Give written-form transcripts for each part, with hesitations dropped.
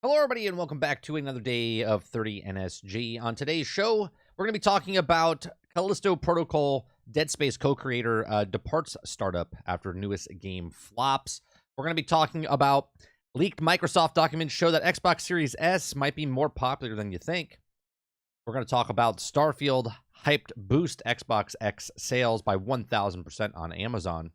Hello, everybody, and welcome back to another day of 30 NSG. On today's show, we're going to be talking about Callisto Protocol, Dead Space co-creator departs startup after newest game flops. We're going to be talking about leaked Microsoft documents show that Xbox Series S might be more popular than you think. We're going to talk about Starfield hyped boost Xbox X sales by 1,000% on Amazon.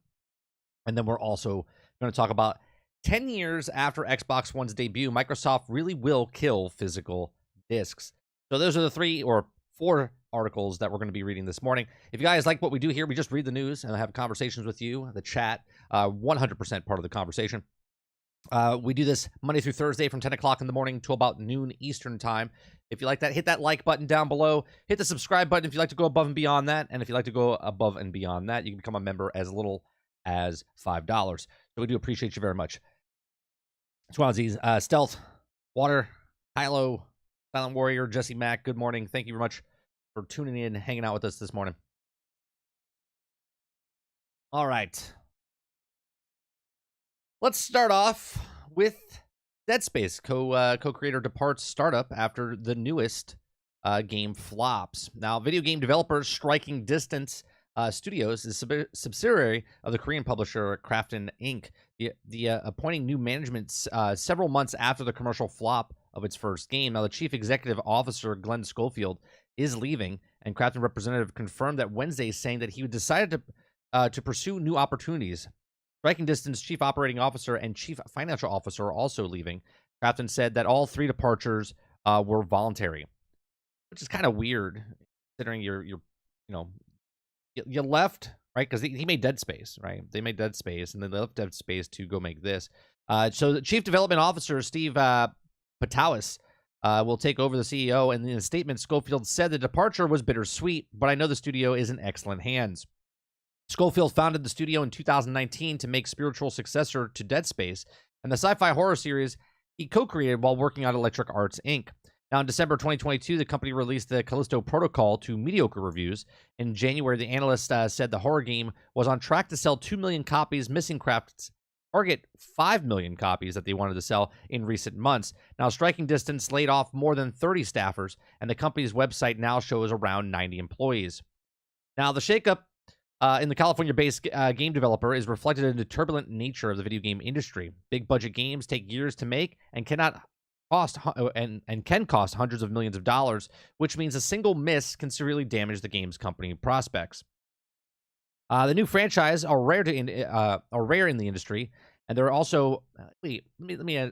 And then we're also going to talk about 10 years after Xbox One's debut, Microsoft really will kill physical discs. So those are the 3 or 4 articles that we're going to be reading this morning. If you guys like what we do here, we just read the news and have conversations with you, the chat, 100% part of the conversation. We do this Monday through Thursday from 10 o'clock in the morning to about noon Eastern time. If you like that, hit that like button down below. Hit the subscribe button if you like to go above and beyond that. And if you like to go above and beyond that, you can become a member as little as $5. So we do appreciate you very much. Swansea's Stealth, Water, Kylo, Silent Warrior, Jesse Mack, good morning. Thank you very much for tuning in, hanging out with us this morning. All right. Let's start off with Dead Space. Co-creator departs startup after the newest game flops. Now, video game developer Striking Distance Studios is a subsidiary of the Korean publisher Krafton Inc. The appointing new management several months after the commercial flop of its first game. Now, the chief executive officer, Glenn Schofield, is leaving, and Krafton representative confirmed that Wednesday, saying that he decided to pursue new opportunities. Striking Distance chief operating officer and chief financial officer are also leaving. Krafton said that all 3 departures were voluntary, which is kind of weird, considering you left, right? Because he made Dead Space, right? They made Dead Space, and then they left Dead Space to go make this. So the Chief Development Officer, Steve Patowis, will take over the CEO. And in a statement, Schofield said the departure was bittersweet, but I know the studio is in excellent hands. Schofield founded the studio in 2019 to make spiritual successor to Dead Space, and the sci-fi horror series he co-created while working on Electric Arts, Inc. Now, in December 2022, the company released the Callisto Protocol to mediocre reviews. In January, the analyst said the horror game was on track to sell 2 million copies, missing Craft's target 5 million copies that they wanted to sell in recent months. Now, Striking Distance laid off more than 30 staffers, and the company's website now shows around 90 employees. Now, the shakeup in the California-based game developer is reflected in the turbulent nature of the video game industry. Big-budget games take years to make and can cost hundreds of millions of dollars, which means a single miss can severely damage the game's company prospects. The new franchise are rare in the industry, and there are also let me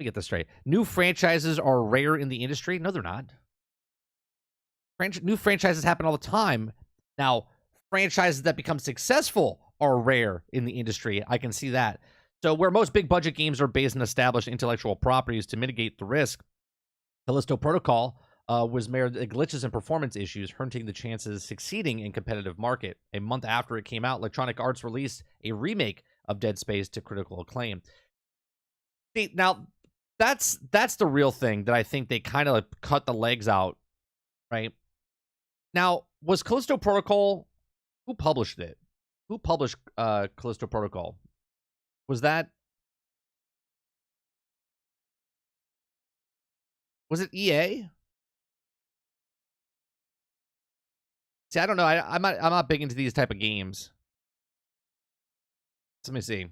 get this straight. New franchises are rare in the industry. No, they're not. New franchises happen all the time. Now, franchises that become successful are rare in the industry. I can see that. So where most big budget games are based on established intellectual properties to mitigate the risk, Callisto Protocol was marred to glitches and performance issues, hurting the chances of succeeding in competitive market. A month after it came out, Electronic Arts released a remake of Dead Space to critical acclaim. See, now that's the real thing that I think they kind of cut the legs out, right? Now, was Callisto Protocol, who published it? Who published Callisto Protocol? Was it EA? See, I don't know. I'm not big into these type of games. Let me see.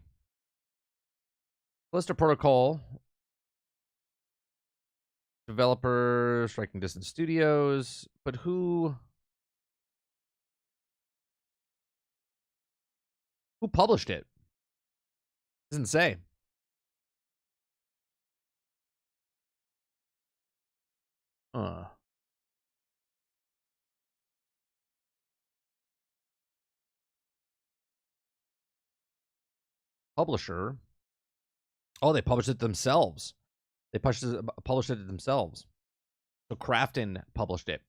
Callisto Protocol. Developer, Striking Distance Studios. But who published it? Doesn't say. Publisher. Oh, they published it themselves. They published it themselves. So Krafton published it.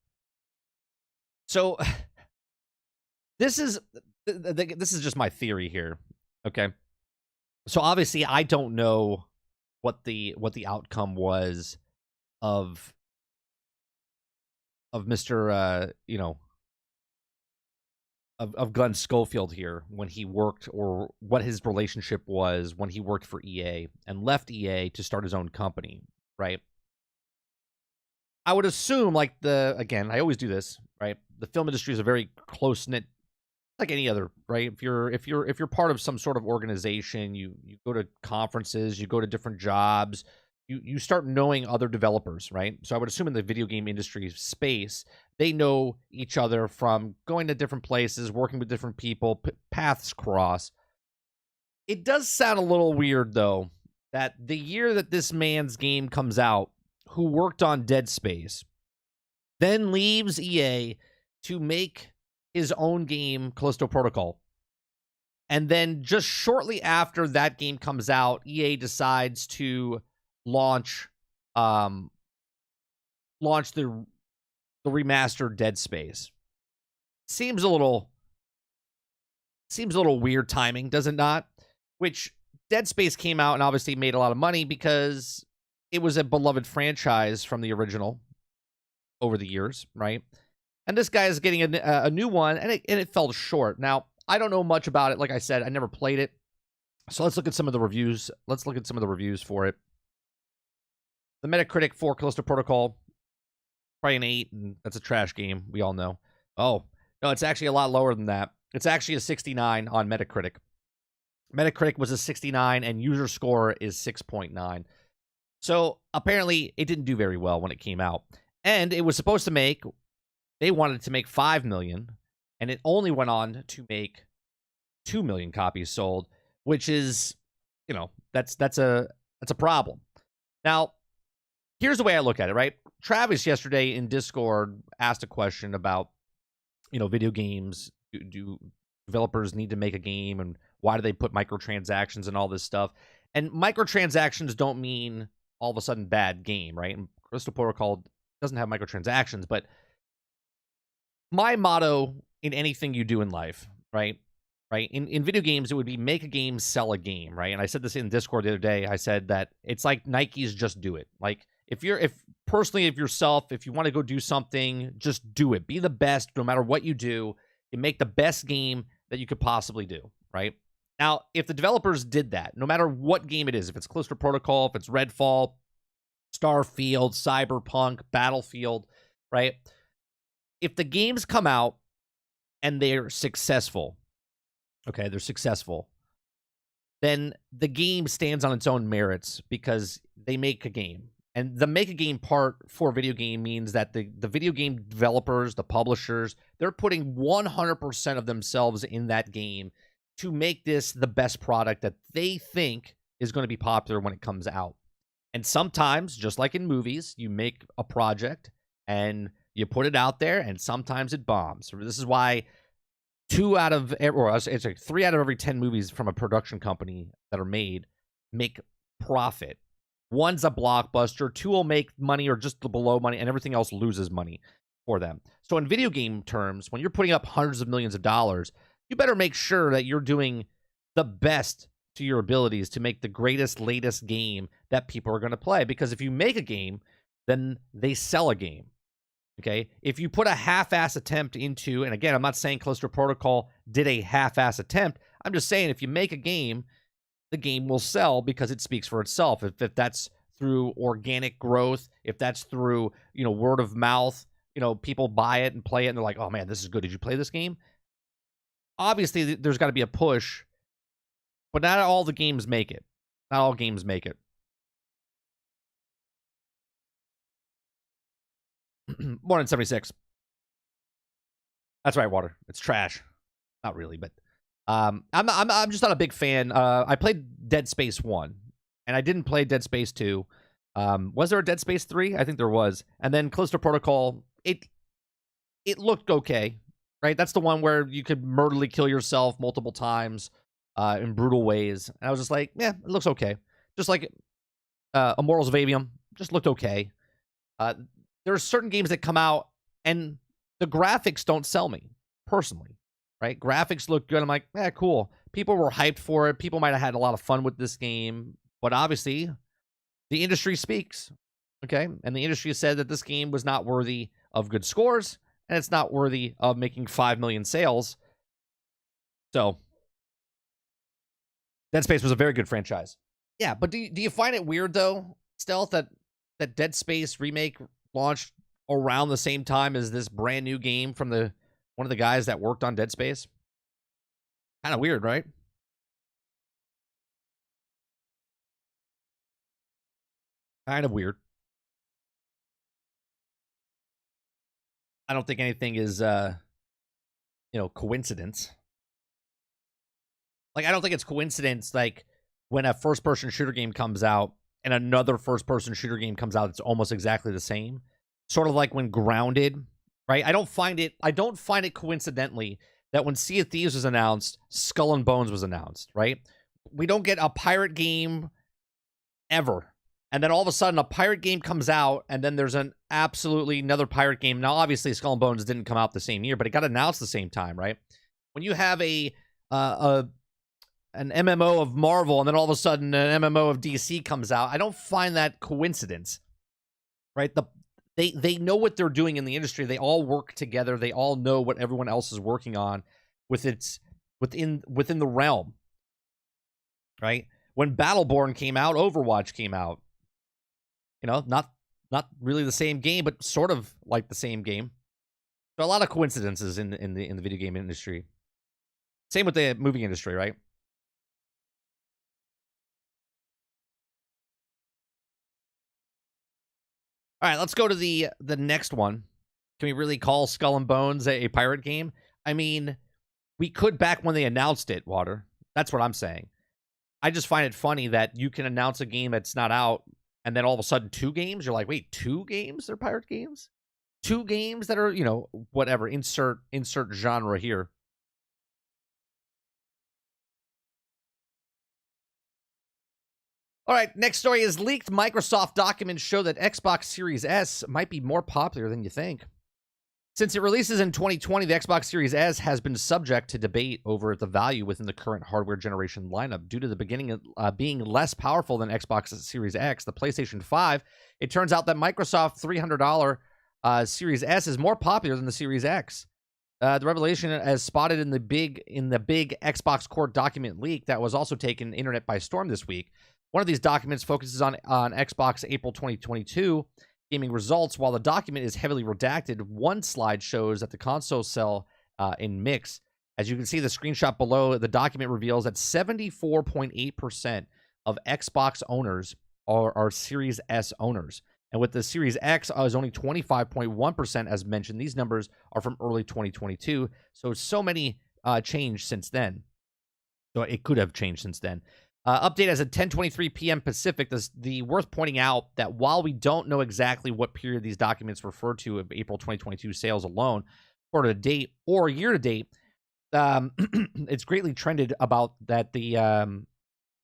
So this is just my theory here. Okay. So obviously I don't know what the outcome was of Mr. of Glenn Schofield here when he worked, or what his relationship was when he worked for EA and left EA to start his own company, right? I would assume, like, again, I always do this, right? The film industry is a very close knit, like any other, right? If you're part of some sort of organization, you go to conferences, you go to different jobs, you start knowing other developers, right? So I would assume in the video game industry space, they know each other from going to different places, working with different people, paths cross. It does sound a little weird though that the year that this man's game comes out, who worked on Dead Space, then leaves EA to make his own game, Callisto Protocol. And then just shortly after that game comes out, EA decides to launch the remastered Dead Space. Seems a little weird timing, does it not? Which Dead Space came out and obviously made a lot of money because it was a beloved franchise from the original over the years, right? And this guy is getting a new one, and it fell short. Now, I don't know much about it. Like I said, I never played it. So let's look at some of the reviews. Let's look at some of the reviews for it. The Metacritic for Callisto Protocol, probably an 8, and that's a trash game. We all know. Oh, no, it's actually a lot lower than that. It's actually a 69 on Metacritic. Metacritic was a 69, and user score is 6.9. So apparently it didn't do very well when it came out. And it was supposed to make, they wanted to make 5 million, and it only went on to make 2 million copies sold, which is, you know, that's a problem. Now, here's the way I look at it, right? Travis yesterday in Discord asked a question about, you know, video games. Do developers need to make a game, and why do they put microtransactions and all this stuff? And microtransactions don't mean all of a sudden bad game, right? And Callisto Protocol doesn't have microtransactions, but my motto in anything you do in life, right? In video games, it would be make a game, sell a game, right? And I said this in Discord the other day. I said that it's like Nike's Just Do It. Like, if you want to go do something, just do it. Be the best no matter what you do. You make the best game that you could possibly do, right? Now, if the developers did that, no matter what game it is, if it's Callisto Protocol, if it's Redfall, Starfield, Cyberpunk, Battlefield, right? If the games come out and they're successful, okay, they're successful, then the game stands on its own merits because they make a game. And the make a game part for video game means that the video game developers, the publishers, they're putting 100% of themselves in that game to make this the best product that they think is going to be popular when it comes out. And sometimes, just like in movies, you make a project and you put it out there, and sometimes it bombs. This is why 3 out of every 10 movies from a production company that are made make profit. One's a blockbuster, 2 will make money or just below money, and everything else loses money for them. So in video game terms, when you're putting up hundreds of millions of dollars, you better make sure that you're doing the best to your abilities to make the greatest, latest game that people are going to play. Because if you make a game, then they sell a game. Okay? If you put a half-ass attempt into, and again, I'm not saying Callisto Protocol did a half-ass attempt. I'm just saying if you make a game, the game will sell because it speaks for itself. If that's through organic growth, if that's through, you know, word of mouth, you know, people buy it and play it and they're like, oh man, this is good. Did you play this game? Obviously, there's got to be a push, but not all the games make it. Not all games make it. More than 76. That's right, Water. It's trash. Not really, but I'm just not a big fan. I played Dead Space 1, and I didn't play Dead Space 2. Was there a Dead Space 3? I think there was. And then Callisto Protocol, it looked okay, right? That's the one where you could murderly kill yourself multiple times in brutal ways. And I was just like, yeah, it looks okay. Just like Immortals of Aveum, just looked okay. There are certain games that come out, and the graphics don't sell me, personally. Right? Graphics look good. I'm like, yeah, cool. People were hyped for it. People might have had a lot of fun with this game. But obviously, the industry speaks. Okay? And the industry said that this game was not worthy of good scores, and it's not worthy of making 5 million sales. So, Dead Space was a very good franchise. Yeah, but do you find it weird, though, Stealth, that that Dead Space remake launched around the same time as this brand new game from one of the guys that worked on Dead Space? Kind of weird, right? Kind of weird. I don't think anything is coincidence. Like, I don't think it's coincidence, like, when a first-person shooter game comes out and another first-person shooter game comes out that's almost exactly the same. Sort of like when Grounded, right? I don't find it coincidentally that when Sea of Thieves was announced, Skull and Bones was announced, right? We don't get a pirate game ever. And then all of a sudden, a pirate game comes out, and then there's another pirate game. Now, obviously, Skull and Bones didn't come out the same year, but it got announced the same time, right? When you have an MMO of Marvel, and then all of a sudden an MMO of DC comes out, I don't find that coincidence, right? They know what they're doing in the industry. They all work together. They all know what everyone else is working on within the realm, right? When Battleborn came out, Overwatch came out. Not really the same game, but sort of like the same game. So a lot of coincidences in the video game industry. Same with the movie industry, right? All right, let's go to the next one. Can we really call Skull and Bones a pirate game? I mean, we could back when they announced it, Water. That's what I'm saying. I just find it funny that you can announce a game that's not out, and then all of a sudden 2 games? You're like, wait, 2 games? They're pirate games? 2 games that are, whatever, insert genre here. All right, next story is leaked Microsoft documents show that Xbox Series S might be more popular than you think. Since it releases in 2020, the Xbox Series S has been subject to debate over the value within the current hardware generation lineup. Due to the beginning being less powerful than Xbox Series X, the PlayStation 5, it turns out that Microsoft $300 Series S is more popular than the Series X. The revelation, as spotted in the big Xbox Core document leak that was also taken internet by storm this week. One of these documents focuses on Xbox April 2022 gaming results. While the document is heavily redacted, one slide shows that the console sell in mix. As you can see, the screenshot below, the document reveals that 74.8% of Xbox owners are Series S owners. And with the Series X, is only 25.1%, as mentioned. These numbers are from early 2022. So many changed since then. So it could have changed since then. Update as of 10:23 p.m. Pacific. The worth pointing out that while we don't know exactly what period these documents refer to of April 2022 sales alone, quarter to date or year to date, it's greatly trended about that the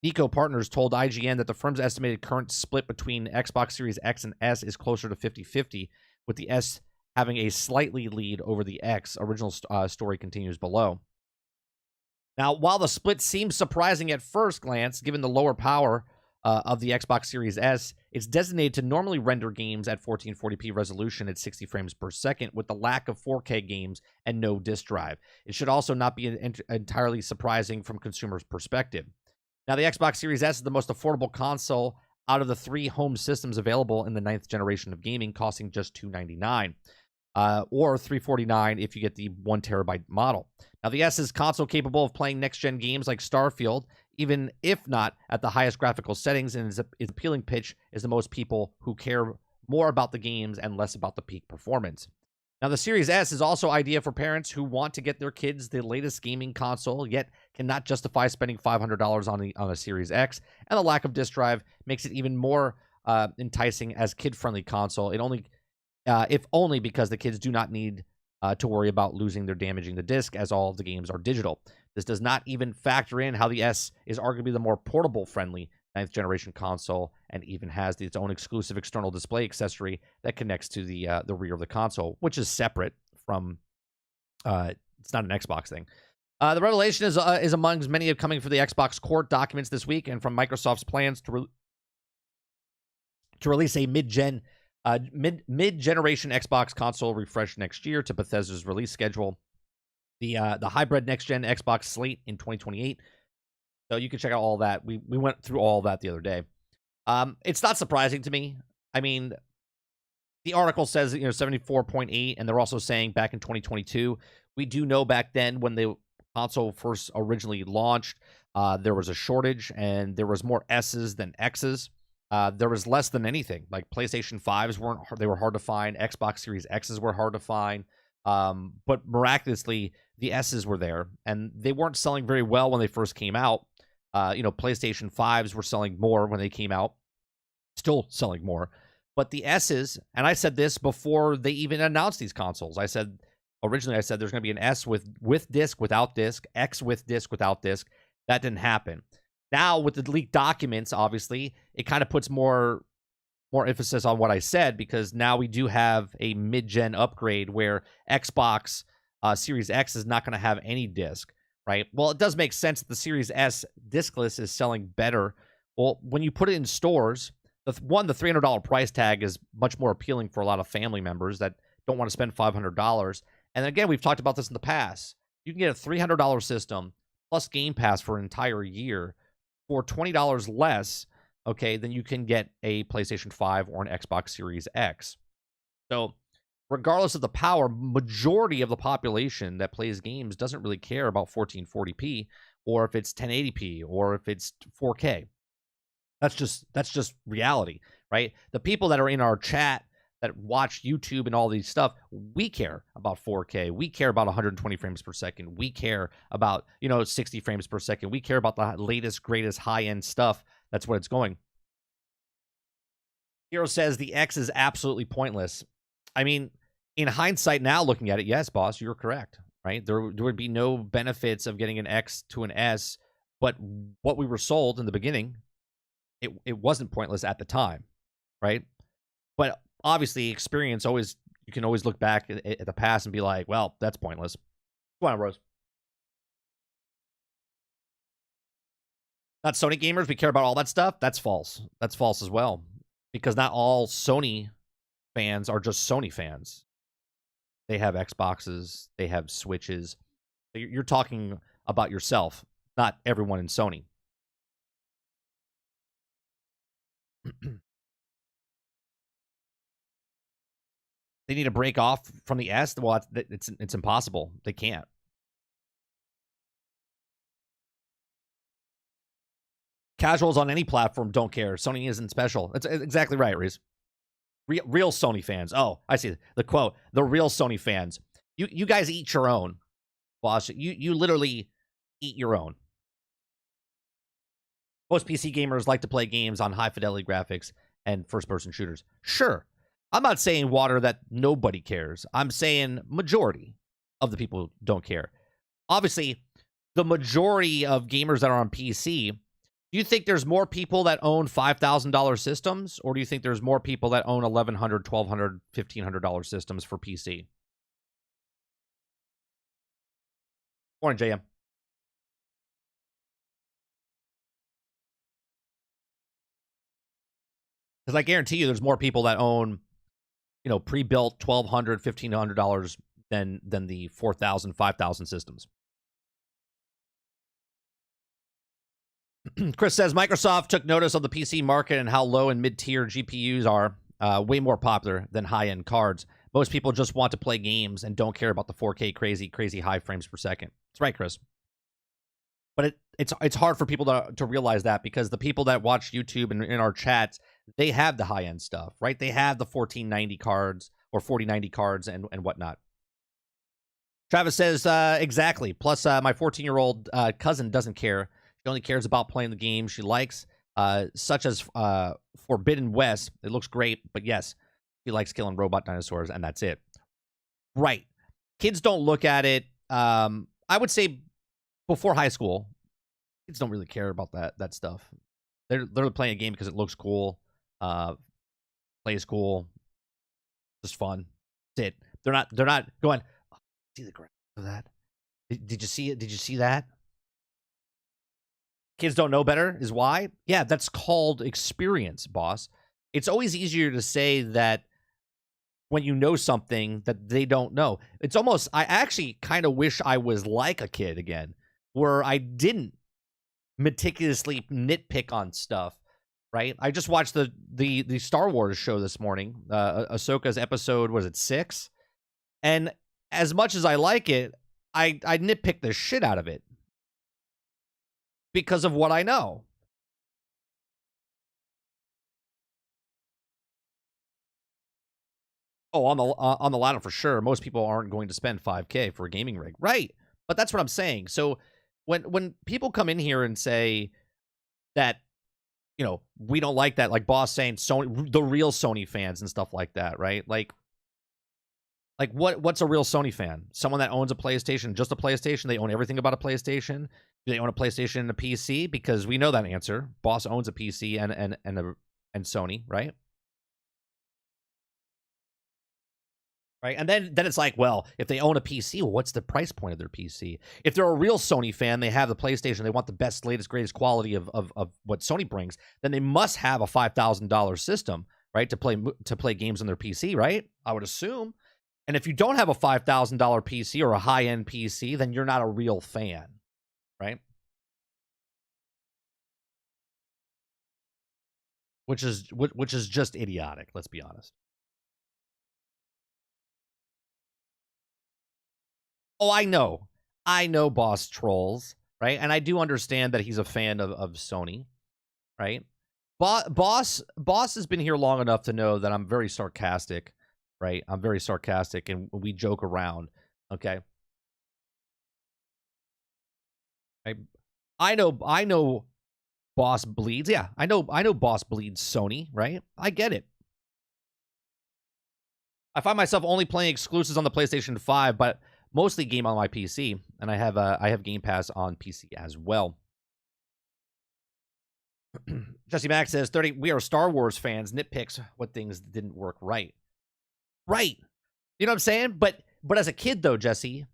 Nico Partners told IGN that the firm's estimated current split between Xbox Series X and S is closer to 50-50, with the S having a slightly lead over the X. Original story continues below. Now, while the split seems surprising at first glance, given the lower power of the Xbox Series S, it's designated to normally render games at 1440p resolution at 60 frames per second, with the lack of 4K games and no disk drive. It should also not be entirely surprising from consumers' perspective. Now, the Xbox Series S is the most affordable console out of the 3 home systems available in the 9th generation of gaming, costing just $299. Or $349 if you get the 1 terabyte model. Now, the S is console capable of playing next-gen games like Starfield, even if not at the highest graphical settings, and its appealing pitch is the most people who care more about the games and less about the peak performance. Now, the Series S is also ideal for parents who want to get their kids the latest gaming console, yet cannot justify spending $500 on a Series X, and the lack of disk drive makes it even more enticing as kid-friendly console. If only because the kids do not need to worry about losing or damaging the disc, as all of the games are digital. This does not even factor in how the S is arguably the more portable-friendly 9th generation console, and even has its own exclusive external display accessory that connects to the rear of the console, which is separate from. It's not an Xbox thing. The revelation is among many coming from the Xbox Core documents this week, and from Microsoft's plans to release a mid-generation Xbox console refresh next year to Bethesda's release schedule. The hybrid next-gen Xbox slate in 2028. So you can check out all that. We went through all that the other day. It's not surprising to me. I mean, the article says, 74.8, and they're also saying back in 2022, we do know back then when the console first originally launched, there was a shortage and there was more S's than X's. There was less than anything. Like PlayStation 5s they were hard to find. Xbox Series X's were hard to find. But miraculously, the S's were there, and they weren't selling very well when they first came out. PlayStation 5s were selling more when they came out, still selling more. But the S's, and I said this before they even announced these consoles. Originally I said there's going to be an S with disc, without disc, X with disc, without disc. That didn't happen. Now with the leaked documents, obviously, it kind of puts more emphasis on what I said, because now we do have a mid-gen upgrade where Xbox Series X is not going to have any disc, right? Well, it does make sense that the Series S discless is selling better. Well, when you put it in stores, the $300 price tag is much more appealing for a lot of family members that don't want to spend $500. And again, we've talked about this in the past. You can get a $300 system plus Game Pass for an entire year for $20 less, okay, than you can get a PlayStation 5 or an Xbox Series X. So regardless of the power, majority of the population that plays games doesn't really care about 1440p or if it's 1080p or if it's 4K. That's just reality, right? The people that are in our chat that watch YouTube and all these stuff, we care about 4K. We care about 120 frames per second. We care about, 60 frames per second. We care about the latest, greatest high-end stuff. That's what it's going. Hero says the X is absolutely pointless. I mean, in hindsight now, looking at it, yes, boss, you're correct, right? There would be no benefits of getting an X to an S, but what we were sold in the beginning, it wasn't pointless at the time, right? But obviously, experience you can always look back at the past and be like, well, that's pointless. Come on, Rose. Not Sony gamers, we care about all that stuff. That's false. That's false as well. Because not all Sony fans are just Sony fans. They have Xboxes, they have Switches. You're talking about yourself, not everyone in Sony. They need to break off from the S. Well, it's impossible. They can't. Casuals on any platform don't care. Sony isn't special. That's exactly right, Reese. Real Sony fans. Oh, I see the quote. The real Sony fans. You guys eat your own, boss. You literally eat your own. Most PC gamers like to play games on high fidelity graphics and first-person shooters. Sure. I'm not saying water that nobody cares. I'm saying majority of the people don't care. Obviously, the majority of gamers that are on PC, do you think there's more people that own $5,000 systems, or do you think there's more people that own $1,100, $1,200, $1,500 systems for PC? Morning, JM. Because I guarantee you there's more people that own, pre-built $1,200, $1,500 than the 4,000, 5,000 systems. Chris says Microsoft took notice of the PC market and how low and mid-tier GPUs are way more popular than high-end cards. Most people just want to play games and don't care about the 4K crazy high frames per second. That's right, Chris. But it's hard for people to realize that, because the people that watch YouTube and in our chats, they have the high-end stuff, right? They have the 1490 cards or 4090 cards and whatnot. Travis says, exactly. Plus, my 14-year-old cousin doesn't care. She only cares about playing the games she likes, such as Forbidden West. It looks great, but yes, she likes killing robot dinosaurs, and that's it. Right. Kids don't look at it. I would say before high school, kids don't really care about that stuff. They're playing a game because it looks cool, plays cool, just fun. That's it. They're not going, oh, see the graph of that? Did you see it? Did you see that? Kids don't know better is why? Yeah, that's called experience, boss. It's always easier to say that when you know something that they don't know. It's almost, I actually kind of wish I was like a kid again, where I didn't meticulously nitpick on stuff, right? I just watched the Star Wars show this morning. Ahsoka's episode, was it 6? And as much as I like it, I nitpick the shit out of it because of what I know. Oh, on the ladder for sure. Most people aren't going to spend $5K for a gaming rig, right? But that's what I'm saying. So when people come in here and say that, we don't like that, like Boss saying Sony, the real Sony fans and stuff like that, right? Like what's a real Sony fan? Someone that owns a PlayStation, just a PlayStation. They own everything about a PlayStation. Do they own a PlayStation and a PC? Because we know that answer. Boss owns a PC and Sony, right? Right. And then it's like, well, if they own a PC, well, what's the price point of their PC? If they're a real Sony fan, they have the PlayStation, they want the best, latest, greatest quality of what Sony brings, then they must have a $5,000 system, right, to play games on their PC, right? I would assume. And if you don't have a $5,000 PC or a high-end PC, then you're not a real fan, right? Which is just idiotic, let's be honest. Oh, I know Boss trolls, right? And I do understand that he's a fan of Sony, right? Boss has been here long enough to know that I'm very sarcastic, right? I'm very sarcastic, and we joke around, okay? I know Boss bleeds. Yeah, I know Boss bleeds Sony, right? I get it. I find myself only playing exclusives on the PlayStation 5, but mostly game on my PC, and I have Game Pass on PC as well. Jesse Max says 30. We are Star Wars fans. Nitpicks what things didn't work right. Right. You know what I'm saying? But as a kid though, Jesse,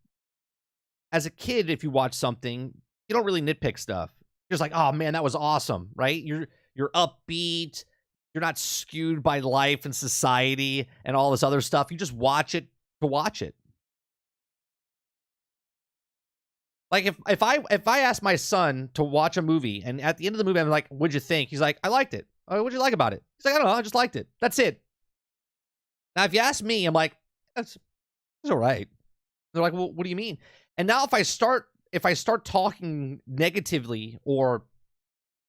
as a kid, if you watch something, you don't really nitpick stuff. You're just like, oh man, that was awesome, right? You're upbeat. You're not skewed by life and society and all this other stuff. You just watch it to watch it. Like if I ask my son to watch a movie and at the end of the movie I'm like, what'd you think? He's like, I liked it. Oh, what'd you like about it? He's like, I don't know, I just liked it. That's it. Now if you ask me, I'm like, it's all right. They're like, well, what do you mean? And now if I start talking negatively or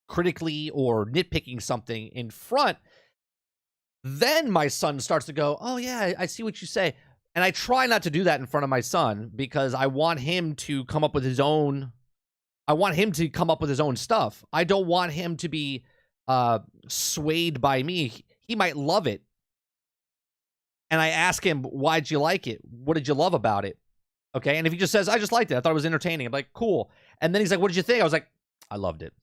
critically or nitpicking something in front, then my son starts to go, oh yeah, I see what you say. And I try not to do that in front of my son because I want him to come up with his own. I want him to come up with his own stuff. I don't want him to be swayed by me. He might love it. And I ask him, why'd you like it? What did you love about it? Okay. And if he just says, I just liked it, I thought it was entertaining, I'm like, cool. And then he's like, what did you think? I was like, I loved it.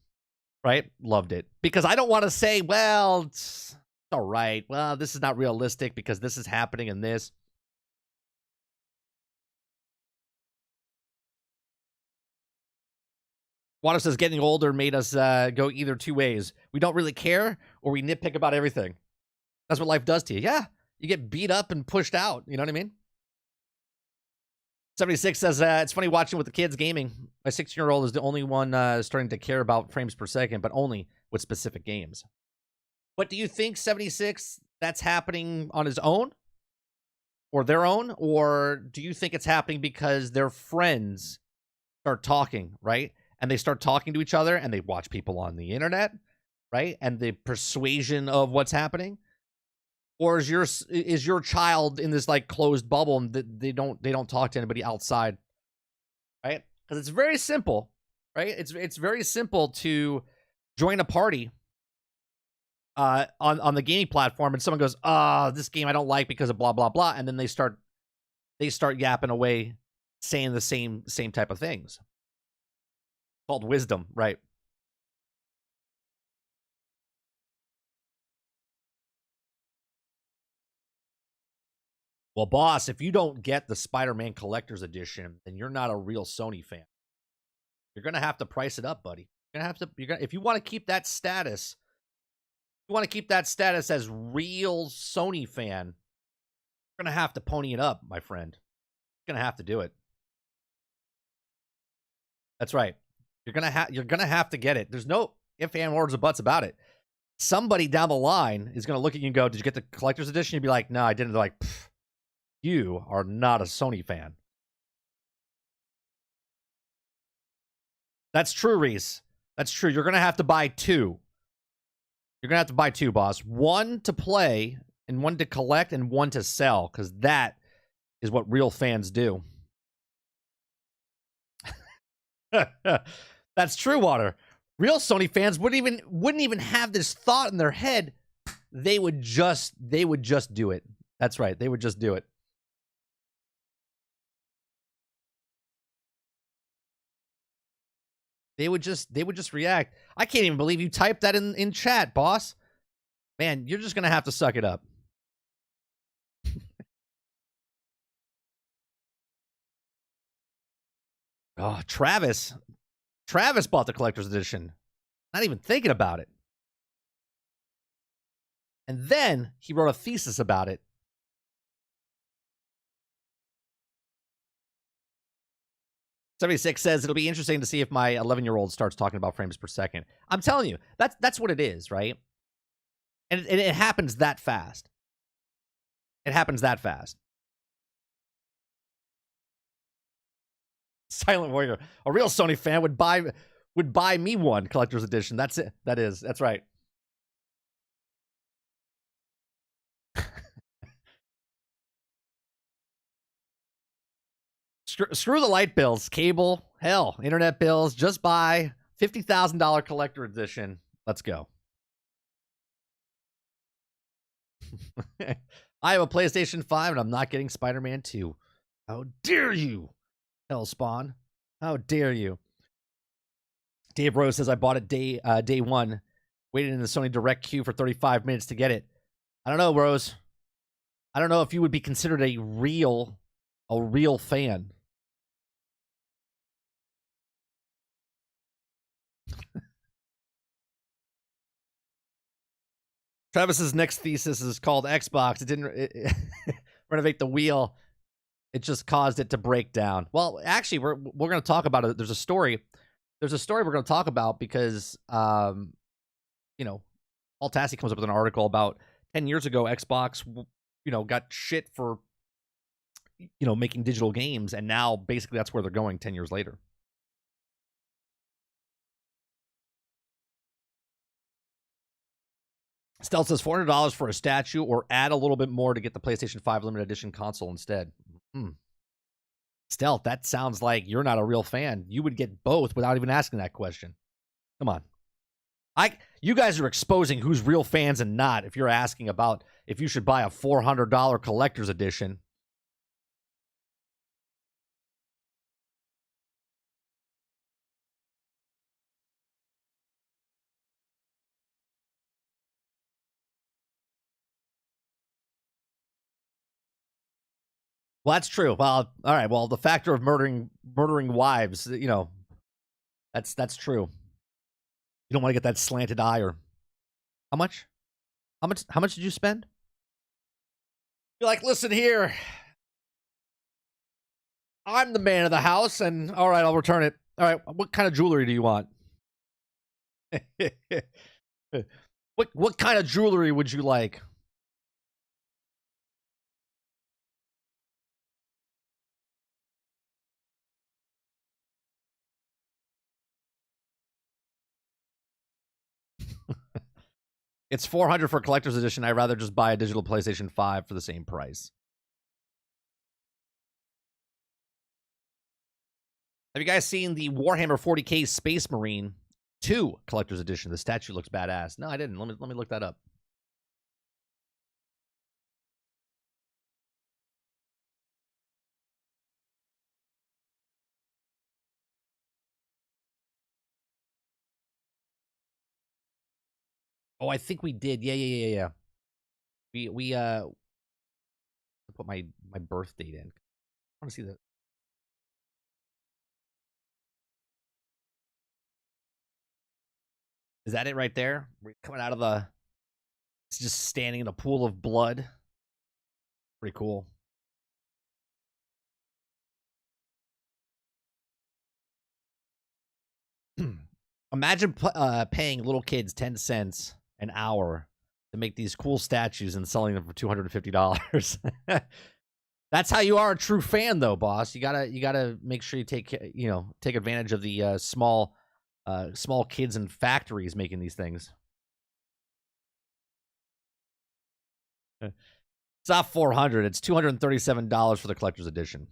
Right? Loved it. Because I don't want to say, well, it's all right. Well, this is not realistic because this is happening and this. Water says getting older made us go either two ways. We don't really care or we nitpick about everything. That's what life does to you. Yeah. You get beat up and pushed out. You know what I mean? 76 says, it's funny watching with the kids gaming. My 16-year-old is the only one starting to care about frames per second, but only with specific games. But do you think 76, that's happening on his own? Or their own? Or do you think it's happening because their friends start talking, right? And they start talking to each other and they watch people on the internet, right? And the persuasion of what's happening. Or is your child in this like closed bubble and they don't talk to anybody outside, right? Because it's very simple, right? It's very simple to join a party on the gaming platform and someone goes, this game I don't like because of blah blah blah, and then they start yapping away, saying the same type of things. Called wisdom, right? Well, boss, if you don't get the Spider-Man Collector's Edition, then you're not a real Sony fan. You're gonna have to price it up, buddy. If you want to keep that status, as real Sony fan, you're gonna have to pony it up, my friend. You're gonna have to do it. That's right. You're gonna have to get it. There's no ifs, ands, or buts about it. somebody down the line is going to look at you and go, "Did you get the collector's edition?" You'd be like, "No, I didn't." They're like, "You are not a Sony fan." That's true, Reese. That's true. You're going to have to buy two. You're going to have to buy two, boss. One to play and one to collect and one to sell, because that is what real fans do. That's true, Water. Real Sony fans wouldn't even have this thought in their head. They would just do it. That's right. They would just do it. They would just react. I can't even believe you typed that in chat, boss. Man, you're just gonna have to suck it up. Oh, Travis bought the collector's edition. Not even thinking about it. And then he wrote a thesis about it. "76 says it'll be interesting to see if my 11-year-old starts talking about frames per second." I'm telling you, that's what it is, right? And it happens that fast. It happens that fast. Silent Warrior, a real Sony fan would buy me one collector's edition. That's it. That's right. Screw the light bills, cable, hell, internet bills. Just buy $50,000 collector edition. Let's go. I have a PlayStation 5 and I'm not getting Spider-Man 2. How dare you, Hellspawn? How dare you? Dave Rose says I bought it day one. Waited in the Sony Direct queue for 35 minutes to get it. I don't know, Rose. I don't know if you would be considered a real fan. Travis's next thesis is called Xbox. It didn't renovate the wheel. It just caused it to break down. Well, actually, we're going to talk about it. There's a story we're going to talk about because, Paul Tassi comes up with an article about 10 years ago, Xbox, got shit for, making digital games. And now basically that's where they're going 10 years later. Stealth says $400 for a statue or add a little bit more to get the PlayStation 5 limited edition console instead. Stealth, that sounds like you're not a real fan. You would get both without even asking that question. Come on. You guys are exposing who's real fans and not if you're asking about if you should buy a $400 collector's edition. Well, that's true. Well, all right. Well, the factor of murdering wives, that's true. You don't want to get that slanted eye or how much? How much did you spend? You're like, listen here. I'm the man of the house, and all right, I'll return it. All right, what kind of jewelry do you want? What kind of jewelry would you like? It's $400 for a collector's edition. I'd rather just buy a digital PlayStation 5 for the same price. Have you guys seen the Warhammer 40K Space Marine 2 collector's edition? The statue looks badass. No, I didn't. Let me look that up. Oh, I think we did. Yeah. We put my birth date in. I want to see that. Is that it right there? We're coming out of the. It's just standing in a pool of blood. Pretty cool. Imagine paying little kids 10 cents an hour to make these cool statues and selling them for $250. That's how you are a true fan, though, boss. You gotta make sure you take advantage of the small kids and factories making these things. It's not $400. It's $237 for the collector's edition.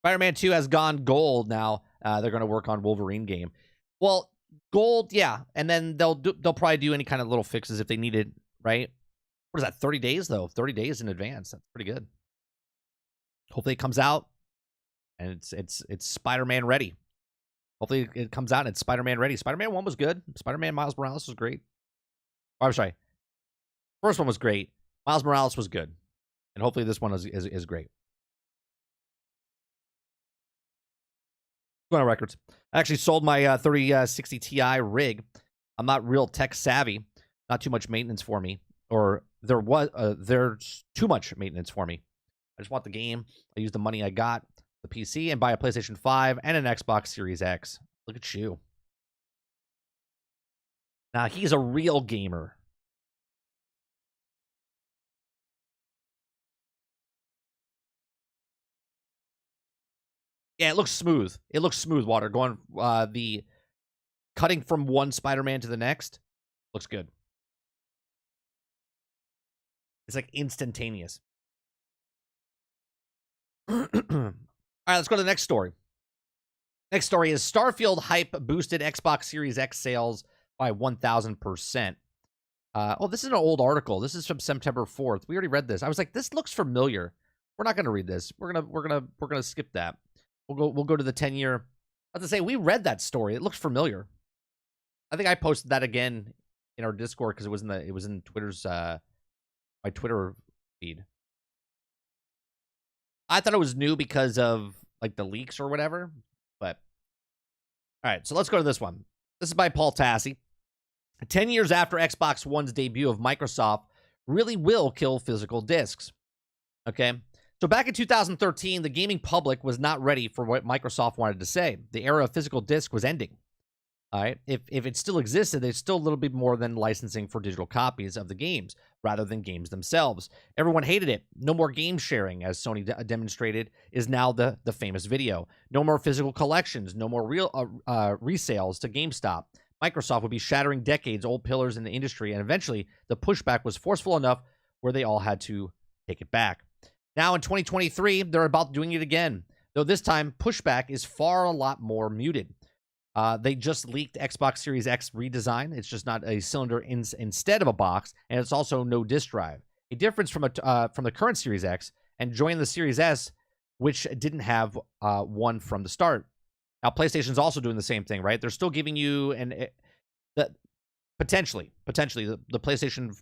Spider-Man 2 has gone gold now. They're going to work on Wolverine game. Well, gold, yeah, and then they'll probably do any kind of little fixes if they need it, right? What is that? 30 days though. 30 days in advance. That's pretty good. Hopefully it comes out and it's Spider-Man ready. Hopefully it comes out and it's Spider-Man ready. Spider-Man 1 was good. Spider-Man Miles Morales was great. Oh, I'm sorry. First one was great. Miles Morales was good. And hopefully this one is great. Going on records. I actually sold my 3060 Ti rig. I'm not real tech savvy. Not too much maintenance for me. Or there's too much maintenance for me. I just want the game. I use the money I got, the PC, and buy a PlayStation 5 and an Xbox Series X. Look at you. Now, he's a real gamer. Yeah, it looks smooth. It looks smooth, Water. Going the cutting from one Spider-Man to the next looks good. It's like instantaneous. All right, let's go to the next story. Next story is Starfield hype boosted Xbox Series X sales by 1,000%. Oh, this is an old article. This is from September 4th. We already read this. I was like, this looks familiar. We're not going to read this. We're gonna skip that. We'll go to the 10-year. I have to say, we read that story. It looks familiar. I think I posted that again in our Discord because it was in Twitter's my Twitter feed. I thought it was new because of like the leaks or whatever. But all right, so let's go to this one. This is by Paul Tassi. 10 years after Xbox One's debut of Microsoft really will kill physical discs. Okay. So back in 2013, the gaming public was not ready for what Microsoft wanted to say. The era of physical disc was ending. All right. If it still existed, there's still a little bit more than licensing for digital copies of the games rather than games themselves. Everyone hated it. No more game sharing, as Sony demonstrated, is now the famous video. No more physical collections. No more real resales to GameStop. Microsoft would be shattering decades-old pillars in the industry, and eventually the pushback was forceful enough where they all had to take it back. Now in 2023, they're about doing it again, though this time pushback is a lot more muted. They just leaked Xbox Series X redesign. It's just not a cylinder instead of a box, and it's also no disk drive. A difference from the current Series X and join the Series S, which didn't have one from the start. Now PlayStation's also doing the same thing, right? They're still giving you potentially the PlayStation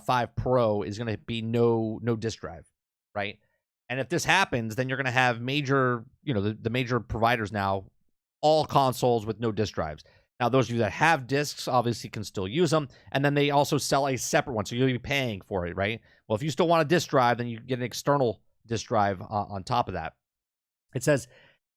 5 Pro is going to be no disk drive, right? And if this happens, then you're going to have major, the major providers now, all consoles with no disk drives. Now, those of you that have discs obviously can still use them, and then they also sell a separate one, so you'll be paying for it, right? Well, if you still want a disk drive, then you get an external disk drive on top of that. It says,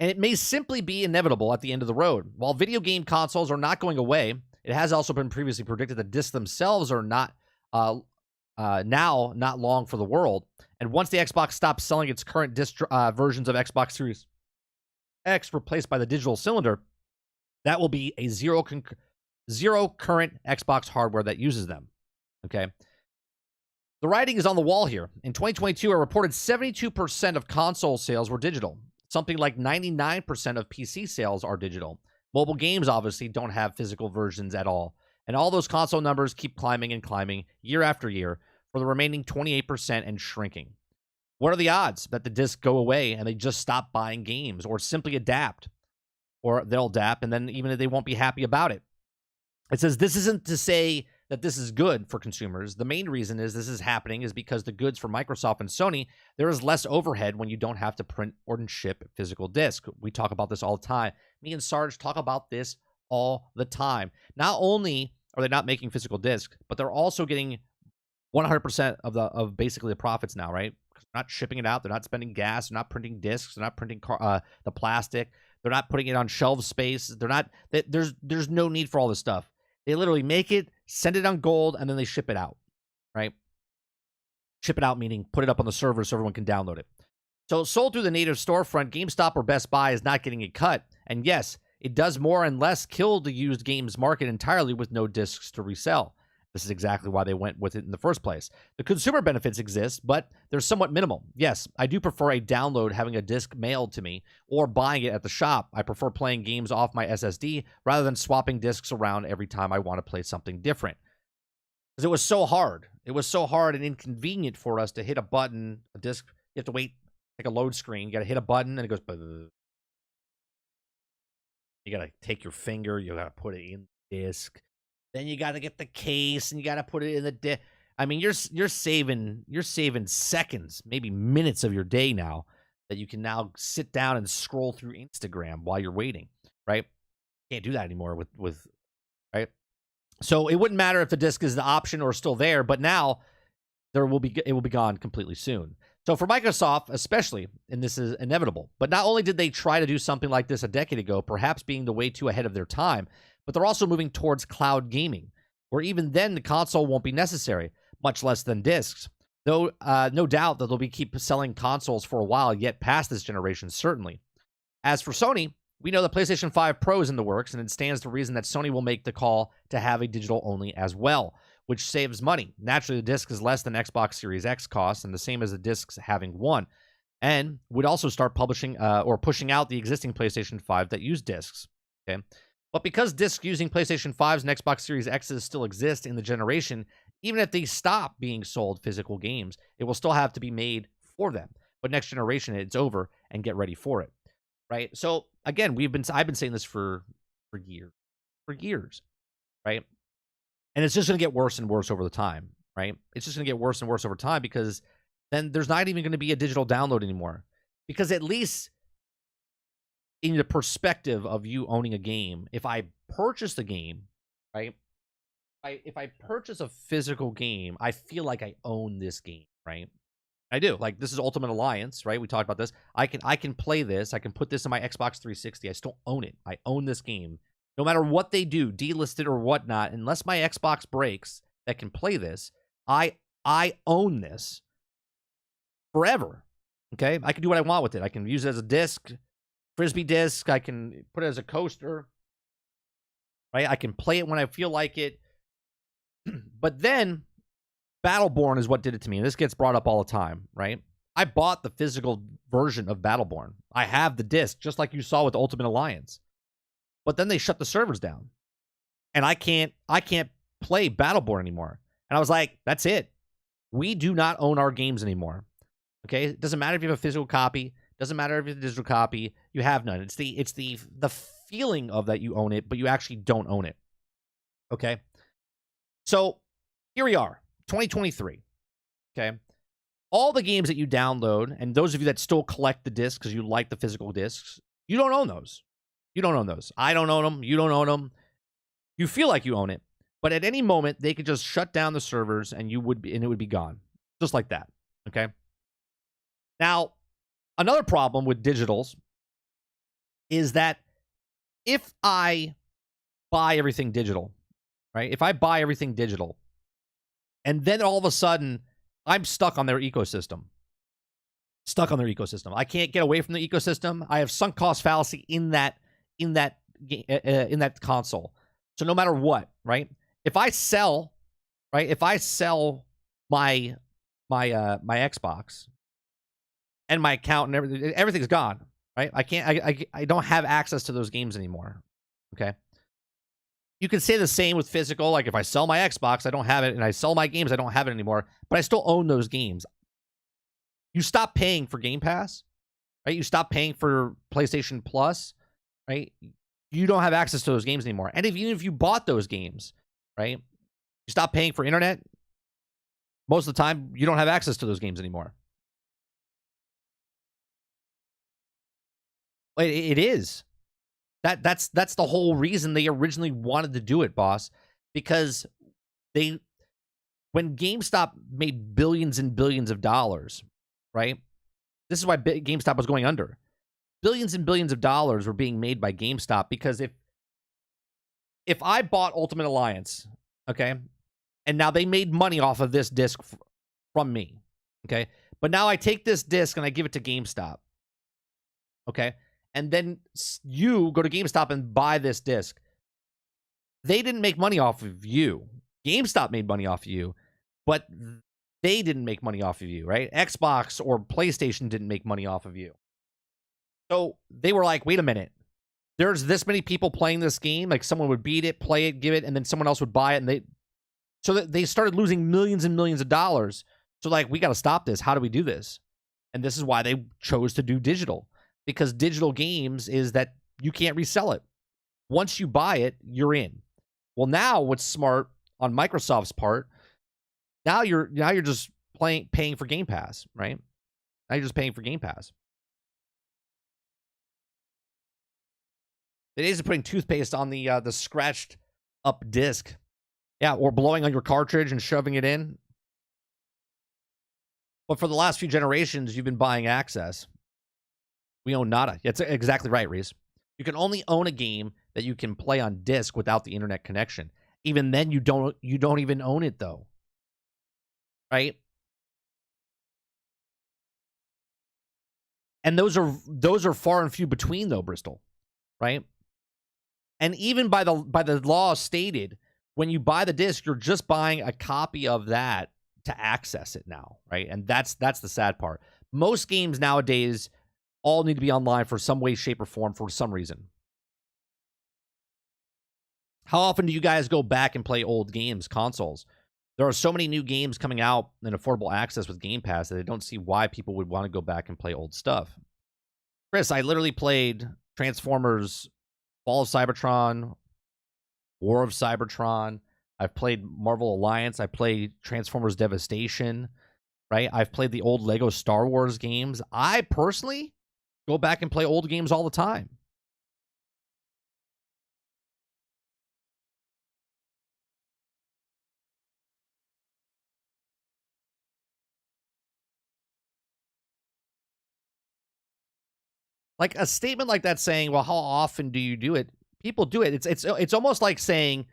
and it may simply be inevitable at the end of the road. While video game consoles are not going away, it has also been previously predicted that discs themselves are not not long for the world. And once the Xbox stops selling its current disc versions of Xbox Series X replaced by the digital cylinder, that will be a zero current Xbox hardware that uses them. Okay. The writing is on the wall here. In 2022, a reported 72% of console sales were digital. Something like 99% of PC sales are digital. Mobile games obviously don't have physical versions at all. And all those console numbers keep climbing and climbing year after year for the remaining 28% and shrinking. What are the odds that the discs go away and they just stop buying games or simply adapt? Or they'll adapt and then even if they won't be happy about it. It says this isn't to say that this is good for consumers. The main reason is this is happening is because the goods for Microsoft and Sony, there is less overhead when you don't have to print or ship physical disc. We talk about this all the time. Me and Sarge talk about this all the time. Not only are they not making physical disc, but they're also getting 100% of basically the profits now, right? They're not shipping it out. They're not spending gas. They're not printing discs. They're not printing the plastic. They're not putting it on shelf space. They're not. There's no need for all this stuff. They literally make it, send it on gold, and then they ship it out, right? Ship it out meaning put it up on the server so everyone can download it. So sold through the native storefront, GameStop or Best Buy is not getting a cut. And yes, it does more and less kill the used games market entirely with no discs to resell. This is exactly why they went with it in the first place. The consumer benefits exist, but they're somewhat minimal. Yes, I do prefer a download having a disc mailed to me or buying it at the shop. I prefer playing games off my SSD rather than swapping discs around every time I want to play something different. Because it was so hard. It was so hard and inconvenient for us to hit a button, a disc. You have to wait, like a load screen. You got to hit a button and it goes. You got to take your finger. You got to put it in the disc. Then you got to get the case and you got to put it in the disc. I mean, you're saving seconds, maybe minutes of your day now that you can now sit down and scroll through Instagram while you're waiting, right? Can't do that anymore with right? So it wouldn't matter if the disc is the option or still there, but now it will be gone completely soon. So for Microsoft especially, and this is inevitable, but not only did they try to do something like this a decade ago, perhaps being the way too ahead of their time, but they're also moving towards cloud gaming, where even then the console won't be necessary, much less than discs. Though no doubt that they'll be keep selling consoles for a while yet past this generation, certainly. As for Sony, we know the PlayStation 5 Pro is in the works, and it stands to reason that Sony will make the call to have a digital only as well, which saves money. Naturally, the disc is less than Xbox Series X costs, and the same as the discs having one, and would also start publishing or pushing out the existing PlayStation 5 that use discs. Okay, but because discs using PlayStation 5s and Xbox Series X's still exist in the generation, even if they stop being sold physical games, it will still have to be made for them. But next generation, it's over, and get ready for it. Right? So again, I've been saying this for years, right? And it's just going to get worse and worse over the time, right? It's just going to get worse and worse over time because then there's not even going to be a digital download anymore. Because at least in the perspective of you owning a game, if I purchase the game, right? If I purchase a physical game, I feel like I own this game, right? I do. Like, this is Ultimate Alliance, right? We talked about this. I can play this. I can put this in my Xbox 360. I still own it. I own this game. No matter what they do, delisted or whatnot, unless my Xbox breaks that can play this, I own this forever. Okay? I can do what I want with it. I can use it as a disc, Frisbee disc. I can put it as a coaster. Right? I can play it when I feel like it. But then Battleborn is what did it to me. And this gets brought up all the time, right? I bought the physical version of Battleborn. I have the disc, just like you saw with Ultimate Alliance. But then they shut the servers down. And I can't play Battleborn anymore. And I was like, that's it. We do not own our games anymore. Okay? It doesn't matter if you have a physical copy. It doesn't matter if you have a digital copy. You have none. It's the feeling of that you own it, but you actually don't own it. Okay? So here we are. 2023, okay? All the games that you download, and those of you that still collect the discs because you like the physical discs, you don't own those. You don't own those. I don't own them. You don't own them. You feel like you own it, but at any moment, they could just shut down the servers and it would be gone. Just like that, okay? Now, another problem with digitals is that if I buy everything digital, right? If I buy everything digital, and then all of a sudden, I'm stuck on their ecosystem. I can't get away from the ecosystem. I have sunk cost fallacy in that console. So no matter what, right? If I sell my Xbox and my account and everything's gone, right? I don't have access to those games anymore. Okay. You can say the same with physical. Like if I sell my Xbox, I don't have it, and I sell my games, I don't have it anymore, but I still own those games. You stop paying for Game Pass, right? You stop paying for PlayStation Plus, right? You don't have access to those games anymore. And even if you bought those games, right? You stop paying for internet, most of the time, you don't have access to those games anymore. It is. That's the whole reason they originally wanted to do it, boss. Because when GameStop made billions and billions of dollars, right? This is why GameStop was going under. Billions and billions of dollars were being made by GameStop because if I bought Ultimate Alliance, okay, and now they made money off of this disc from me, okay, but now I take this disc and I give it to GameStop, okay, and then you go to GameStop and buy this disc. They didn't make money off of you. GameStop made money off of you, but they didn't make money off of you, right? Xbox or PlayStation didn't make money off of you. So they were like, wait a minute. There's this many people playing this game. Like someone would beat it, play it, give it, and then someone else would buy it. And they started losing millions and millions of dollars. So like, we got to stop this. How do we do this? And this is why they chose to do digital, because digital games is that you can't resell it. Once you buy it, you're in. Well, now what's smart on Microsoft's part, now you're just paying for Game Pass, right? Now you're just paying for Game Pass. The days of putting toothpaste on the scratched up disc, yeah, or blowing on your cartridge and shoving it in. But for the last few generations, you've been buying access. We own nada. That's exactly right, Reese. You can only own a game that you can play on disc without the internet connection. Even then, you don't even own it though, right? And those are far and few between though, Bristol, right? And even by the law stated, when you buy the disc, you're just buying a copy of that to access it now, right? And that's the sad part. Most games nowadays all need to be online for some way, shape, or form for some reason. How often do you guys go back and play old games, consoles? There are so many new games coming out in affordable access with Game Pass that I don't see why people would want to go back and play old stuff. Chris, I literally played Transformers Fall of Cybertron, War of Cybertron. I've played Marvel Alliance. I played Transformers Devastation, right? I've played the old Lego Star Wars games. I personally go back and play old games all the time. Like a statement like that saying, well, how often do you do it? People do it. It's almost like saying,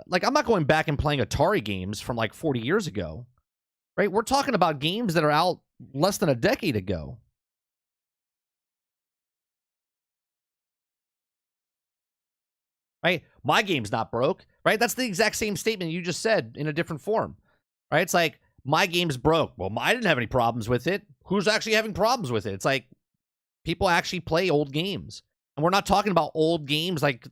like, I'm not going back and playing Atari games from like 40 years ago, right? We're talking about games that are out less than a decade ago. Right? My game's not broke, right? That's the exact same statement you just said in a different form, right? It's like, my game's broke. Well, I didn't have any problems with it. Who's actually having problems with it? It's like, people actually play old games. And we're not talking about old games like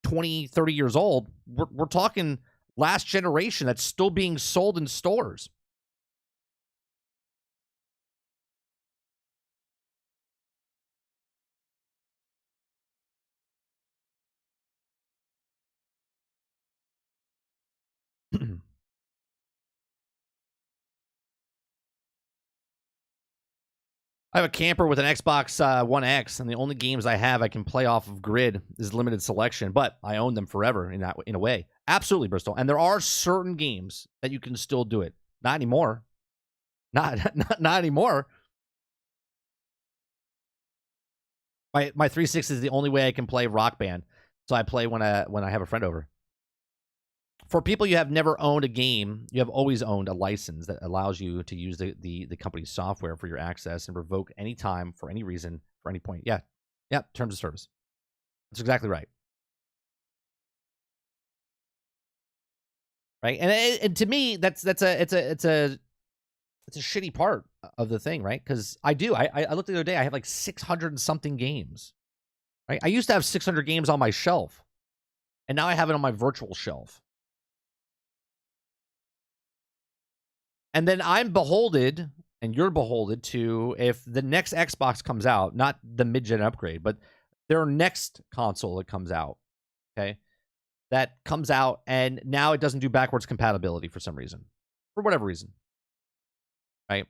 20, 30 years old. We're talking last generation that's still being sold in stores. I have a camper with an Xbox One X, and the only games I have I can play off of grid is limited selection, but I own them forever in a way. Absolutely, Bristol. And there are certain games that you can still do it. Not anymore. Not anymore. My 360 is the only way I can play Rock Band, so I play when I have a friend over. For people you have never owned a game, you have always owned a license that allows you to use the company's software for your access and revoke any time for any reason for any point. Yeah. Terms of service. That's exactly right. Right. And to me, it's a shitty part of the thing, right? Because I looked the other day, I have like 600 and something games. Right. I used to have 600 games on my shelf, and now I have it on my virtual shelf. And then I'm beholden, and you're beholden to, if the next Xbox comes out, not the mid-gen upgrade, but their next console that comes out, okay, that comes out, and now it doesn't do backwards compatibility for some reason, for whatever reason, right?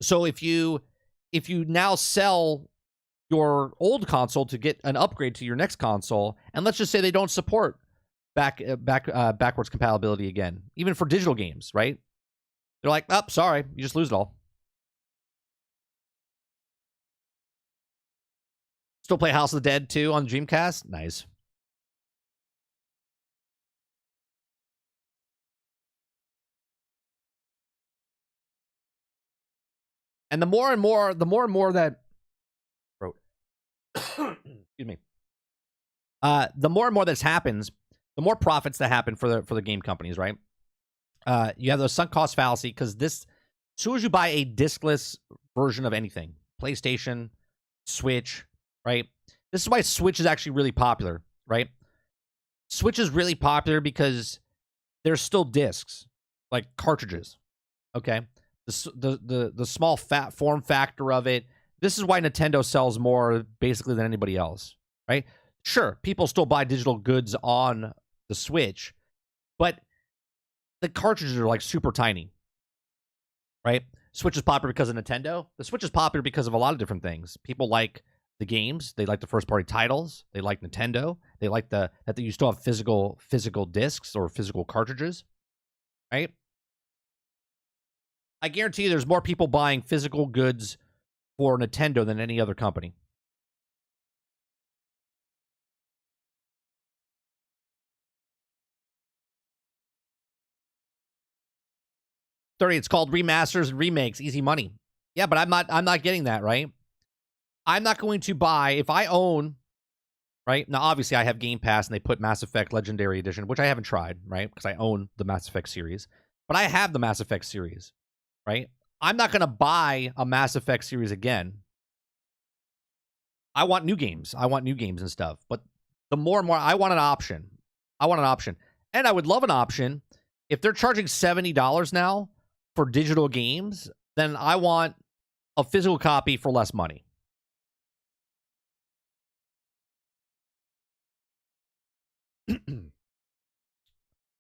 So if you now sell your old console to get an upgrade to your next console, and let's just say they don't support backwards compatibility again, even for digital games, right? They're like, oh, sorry, you just lose it all. Still play House of the Dead 2 on Dreamcast? Nice. And the more and more that excuse me. The more and more this happens, the more profits that happen for the game companies, right? You have the sunk cost fallacy because this, as soon as you buy a discless version of anything, PlayStation, Switch, right? This is why Switch is actually really popular, right? Switch is really popular because there's still discs, like cartridges. Okay, the small fat form factor of it. This is why Nintendo sells more basically than anybody else, right? Sure, people still buy digital goods on the Switch, but the cartridges are like super tiny, right? Switch is popular because of Nintendo. The Switch is popular because of a lot of different things. People like the games. They like the first-party titles. They like Nintendo. They like that you still have physical discs or physical cartridges, right? I guarantee you there's more people buying physical goods for Nintendo than any other company. It's called remasters and remakes, easy money. Yeah, but I'm not getting that, right? I'm not going to buy, if I own, right? Now, obviously, I have Game Pass, and they put Mass Effect Legendary Edition, which I haven't tried, right? Because I own the Mass Effect series. But I have the Mass Effect series, right? I'm not going to buy a Mass Effect series again. I want new games. I want new games and stuff. But the more and more, I want an option. I want an option. And I would love an option. If they're charging $70 now for digital games, then I want a physical copy for less money.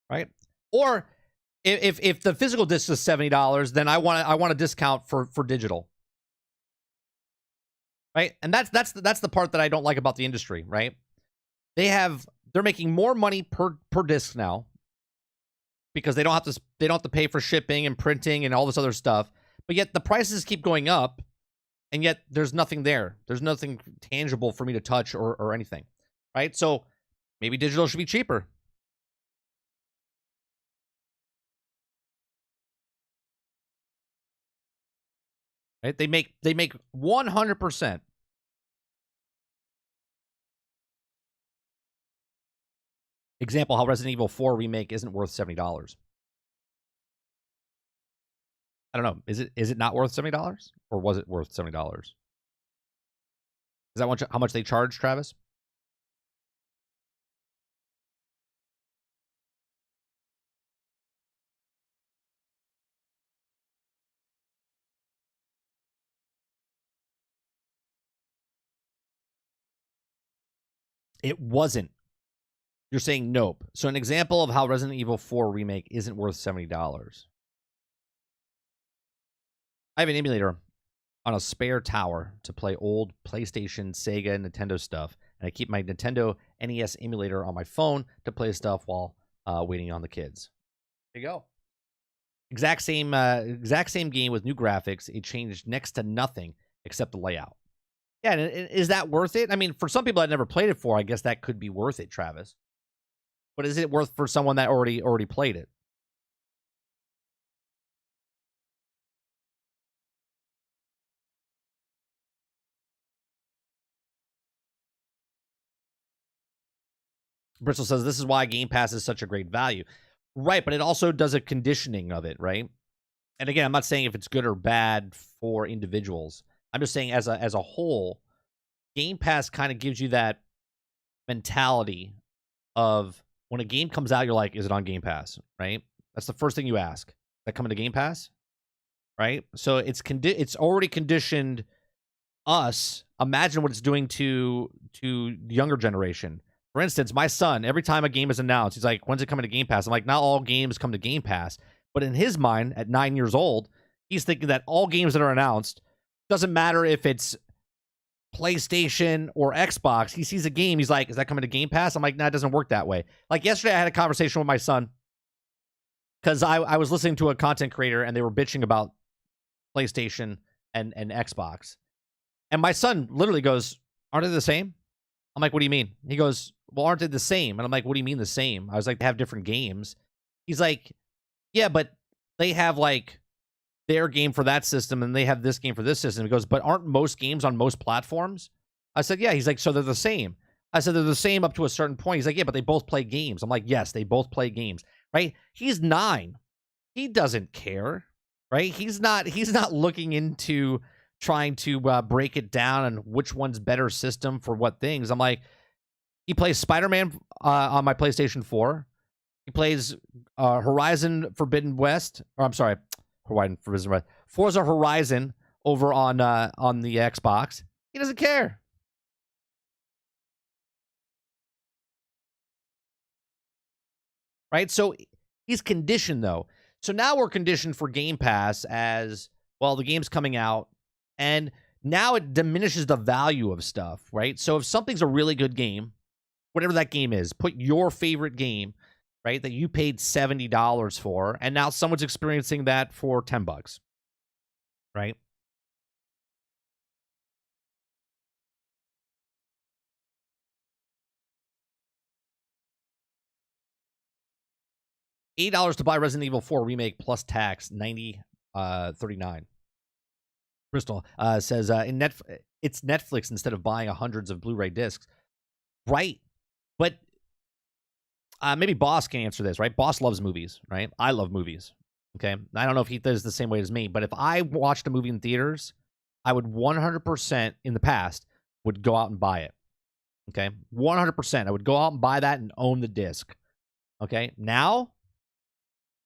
Right? Or if the physical disc is $70, then I want a discount for digital. Right? And that's the part that I don't like about the industry, right? They're making more money per disc now because they don't have to pay for shipping and printing and all this other stuff. But yet the prices keep going up, and yet there's nothing there. There's nothing tangible for me to touch or anything. Right? So maybe digital should be cheaper. Right? They make 100%. Example, how Resident Evil 4 remake isn't worth $70. I don't know. Is it not worth $70? Or was it worth $70? Is that how much they charge, Travis? It wasn't. You're saying nope. So an example of how Resident Evil 4 remake isn't worth $70. I have an emulator on a spare tower to play old PlayStation, Sega, and Nintendo stuff, and I keep my Nintendo NES emulator on my phone to play stuff while waiting on the kids. There you go. Exact same game with new graphics. It changed next to nothing except the layout. Yeah, and is that worth it? I mean, for some people that never played it before, I guess that could be worth it, Travis. But is it worth for someone that already played it? Bristol says this is why Game Pass is such a great value. Right, but it also does a conditioning of it, right? And again, I'm not saying if it's good or bad for individuals. I'm just saying as a whole, Game Pass kind of gives you that mentality of when a game comes out, you're like, is it on Game Pass, right? That's the first thing you ask. Is that coming to Game Pass? Right? So it's already conditioned us. Imagine what it's doing to the younger generation. For instance, my son, every time a game is announced, he's like, when's it coming to Game Pass? I'm like, not all games come to Game Pass. But in his mind, at 9 years old, he's thinking that all games that are announced, doesn't matter if it's PlayStation or Xbox, he sees a game, he's like, is that coming to Game Pass? I'm like, nah, it doesn't work that way. Like yesterday, I had a conversation with my son. because I was listening to a content creator and they were bitching about PlayStation and Xbox. And my son literally goes, aren't they the same? I'm like, what do you mean? He goes, well, aren't they the same? And I'm like, what do you mean the same? I was like, they have different games. He's like, yeah, but they have like their game for that system and they have this game for this system. He goes, but aren't most games on most platforms? I said, yeah. He's like, so they're the same. I said, they're the same up to a certain point. He's like, yeah, but they both play games. I'm like, yes, they both play games, right? He's 9. He doesn't care, right? He's not looking into trying to break it down and which one's better system for what things. I'm like, he plays Spider-Man on my PlayStation 4. He plays Horizon Forbidden West, or I'm sorry, Horizon Forbidden West, Forza Horizon over on the Xbox. He doesn't care. Right? So he's conditioned, though. So now we're conditioned for Game Pass as, well, the game's coming out, and now it diminishes the value of stuff, right? So if something's a really good game, whatever that game is, put your favorite game, right, that you paid $70 for, and now someone's experiencing that for $10, right? $8 to buy Resident Evil 4 remake plus tax, $90.39. Crystal says it's Netflix instead of buying hundreds of Blu-ray discs, right? But maybe Boss can answer this, right? Boss loves movies, right? I love movies. Okay, I don't know if he does the same way as me, but if I watched a movie in theaters, I would 100% in the past would go out and buy it. Okay, 100%. I would go out and buy that and own the disc. Okay, now,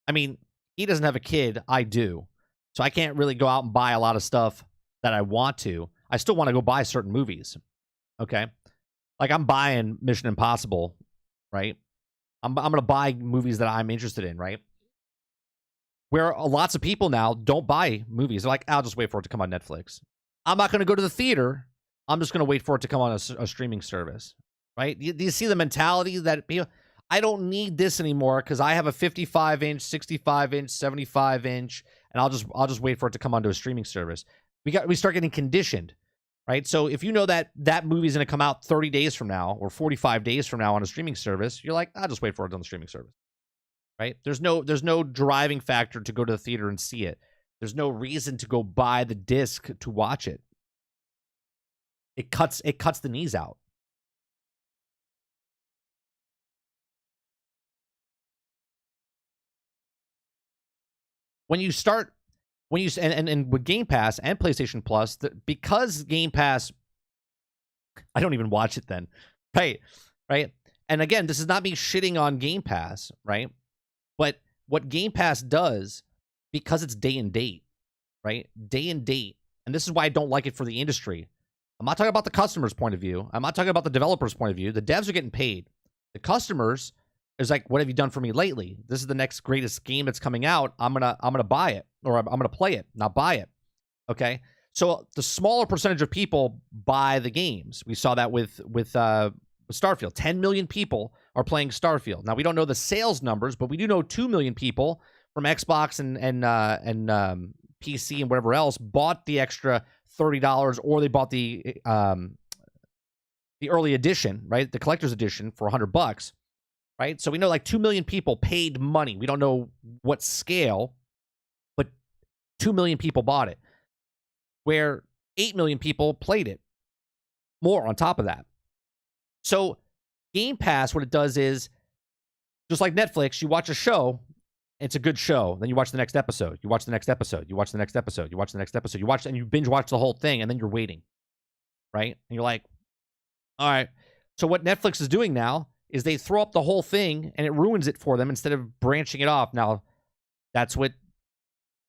I mean, he doesn't have a kid. I do. So I can't really go out and buy a lot of stuff that I want to. I still want to go buy certain movies. Okay, like I'm buying Mission Impossible, right? I'm going to buy movies that I'm interested in, right? Where lots of people now don't buy movies. They're like, I'll just wait for it to come on Netflix. I'm not going to go to the theater. I'm just going to wait for it to come on a streaming service, right? Do you see the mentality that people, I don't need this anymore because I have a 55-inch, 65-inch, 75-inch, and I'll just wait for it to come onto a streaming service. We start getting conditioned, right? So if you know that that movie is going to come out 30 days from now or 45 days from now on a streaming service, you're like, I'll just wait for it on the streaming service, right? There's no driving factor to go to the theater and see it. There's no reason to go buy the disc to watch it. It cuts the knees out. When you with Game Pass and PlayStation Plus, because Game Pass, I don't even watch it then, right? And again, this is not me shitting on Game Pass, right? But what Game Pass does, because it's day and date, right? Day and date, and this is why I don't like it for the industry. I'm not talking about the customer's point of view. I'm not talking about the developer's point of view. The devs are getting paid. The customers is like, what have you done for me lately? This is the next greatest game that's coming out. I'm gonna buy it, or I'm gonna play it, not buy it. Okay, so the smaller percentage of people buy the games. We saw that with Starfield. 10 million people are playing Starfield. Now we don't know the sales numbers, but we do know 2 million people from Xbox and PC and whatever else bought the extra $30, or they bought the early edition, right? The collector's edition for $100, right? So we know like 2 million people paid money. We don't know what scale, but 2 million people bought it, where 8 million people played it. More on top of that. So Game Pass, what it does is, just like Netflix, you watch a show, it's a good show. Then you watch the next episode. You watch the next episode. You watch the next episode. You watch the next episode. You watch, and you binge watch the whole thing, and then you're waiting, right? And you're like, all right. So what Netflix is doing now is they throw up the whole thing, and it ruins it for them instead of branching it off. Now, that's what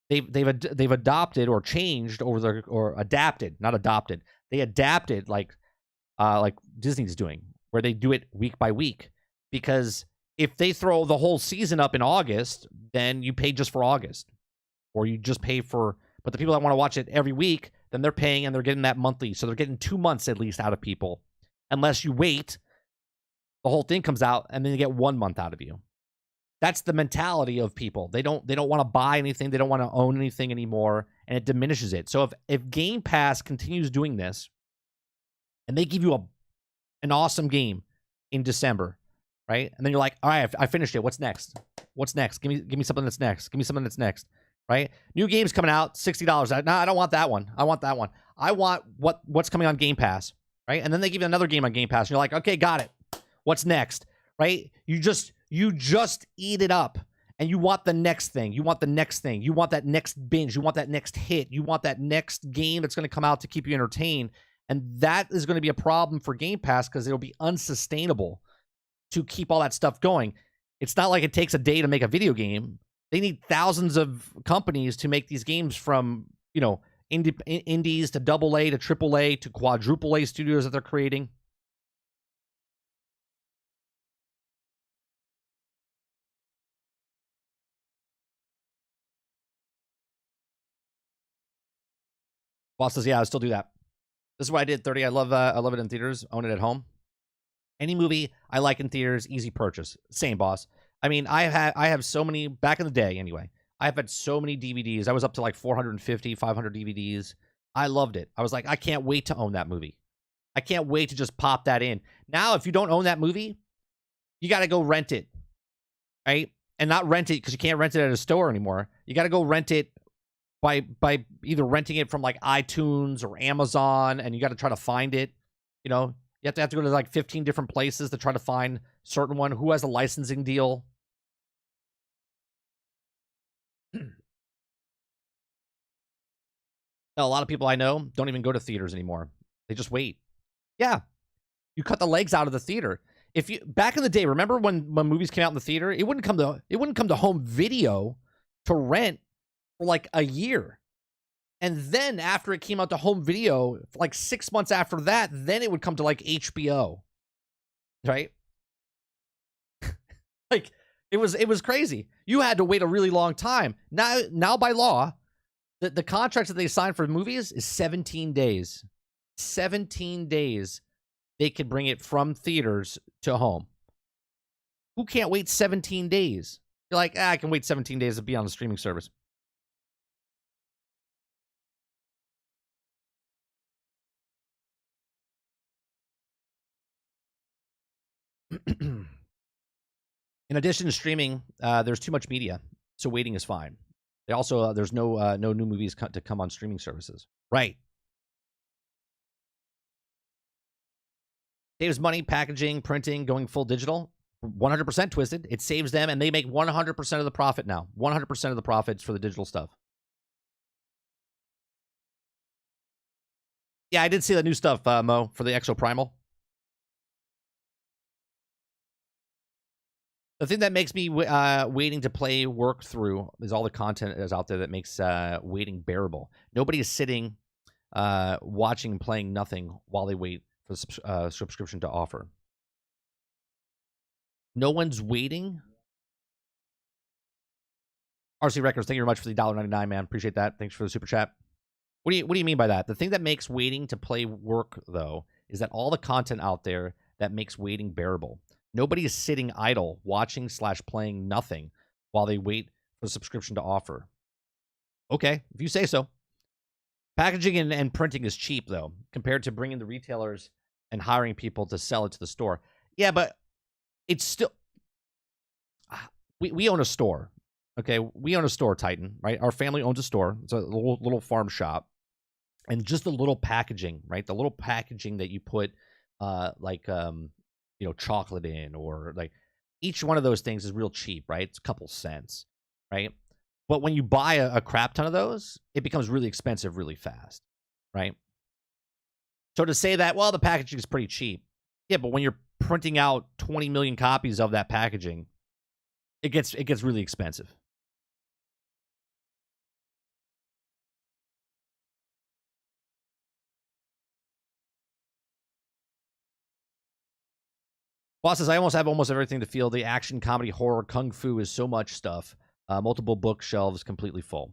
they've adopted or changed or adapted, not adopted. They adapted like Disney's doing, where they do it week by week, because if they throw the whole season up in August, then you pay just for August, or you just pay for, but the people that want to watch it every week, then they're paying and they're getting that monthly. So they're getting 2 months at least out of people, unless you wait, the whole thing comes out and then you get 1 month out of you. That's the mentality of people. They don't want to buy anything. They don't want to own anything anymore, and it diminishes it. So if Game Pass continues doing this, and they give you an awesome game in December, right? And then you're like, all right, I finished it. What's next? What's next? Give me something that's next. Give me something that's next, right? New games coming out, $60. No, I don't want that one. I want that one. I want what's coming on Game Pass, right? And then they give you another game on Game Pass, and you're like, okay, got it. What's next, right? You just eat it up, and you want the next thing. You want the next thing. You want that next binge. You want that next hit. You want that next game that's going to come out to keep you entertained. And that is going to be a problem for Game Pass because it'll be unsustainable to keep all that stuff going. It's not like it takes a day to make a video game. They need thousands of companies to make these games, from, you know, indies to AA to AAA to quadruple A studios that they're creating. Boss says, yeah, I still do that. This is what I did. 30. I love it in theaters. Own it at home. Any movie I like in theaters, easy purchase. Same, boss. I mean, I have so many, back in the day anyway, I've had so many DVDs. I was up to like 450, 500 DVDs. I loved it. I was like, I can't wait to own that movie. I can't wait to just pop that in. Now, if you don't own that movie, you got to go rent it, right? And not rent it because you can't rent it at a store anymore. You got to go rent it by either renting it from like iTunes or Amazon, and you got to try to find it. You know, you have to go to like 15 different places to try to find certain one who has a licensing deal. A lot of people I know don't even go to theaters anymore. They just wait. Yeah, you cut the legs out of the theater. If you back in the day, remember when movies came out in the theater, it wouldn't come to home video to rent for like a year. And then after it came out to home video, like 6 months after that, then it would come to like HBO. Right? Like it was crazy. You had to wait a really long time. Now by law, the contracts that they sign for movies is 17 days. 17 days they could bring it from theaters to home. Who can't wait 17 days? You're like, I can wait 17 days to be on a streaming service. In addition to streaming, there's too much media, so waiting is fine. They also there's no new movies to come on streaming services. Right. Saves money, packaging, printing, going full digital. 100% Twisted. It saves them, and they make 100% of the profit now. 100% of the profits for the digital stuff. Yeah, I did see that new stuff, Mo, for the Exoprimal. The thing that makes me waiting to play work through is all the content that's out there that makes waiting bearable. Nobody is sitting, watching and playing nothing while they wait for the subscription to offer. No one's waiting. RC Records, thank you very much for the $1.99, man. Appreciate that. Thanks for the super chat. What do you mean by that? The thing that makes waiting to play work, though, is that all the content out there that makes waiting bearable. Nobody is sitting idle, watching / playing nothing while they wait for the subscription to offer. Okay, if you say so. Packaging and printing is cheap, though, compared to bringing the retailers and hiring people to sell it to the store. Yeah, but it's still... We own a store, okay? We own a store, Titan, right? Our family owns a store. It's a little farm shop. And just the little packaging, right? The little packaging that you put, chocolate in, or like each one of those things is real cheap, right? It's a couple cents, right? But when you buy a crap ton of those, it becomes really expensive really fast, right? So to say that, well, the packaging is pretty cheap. Yeah, but when you're printing out 20 million copies of that packaging, it gets really expensive. Boss says, I almost have everything to feel. The action, comedy, horror, kung fu is so much stuff. Multiple bookshelves completely full.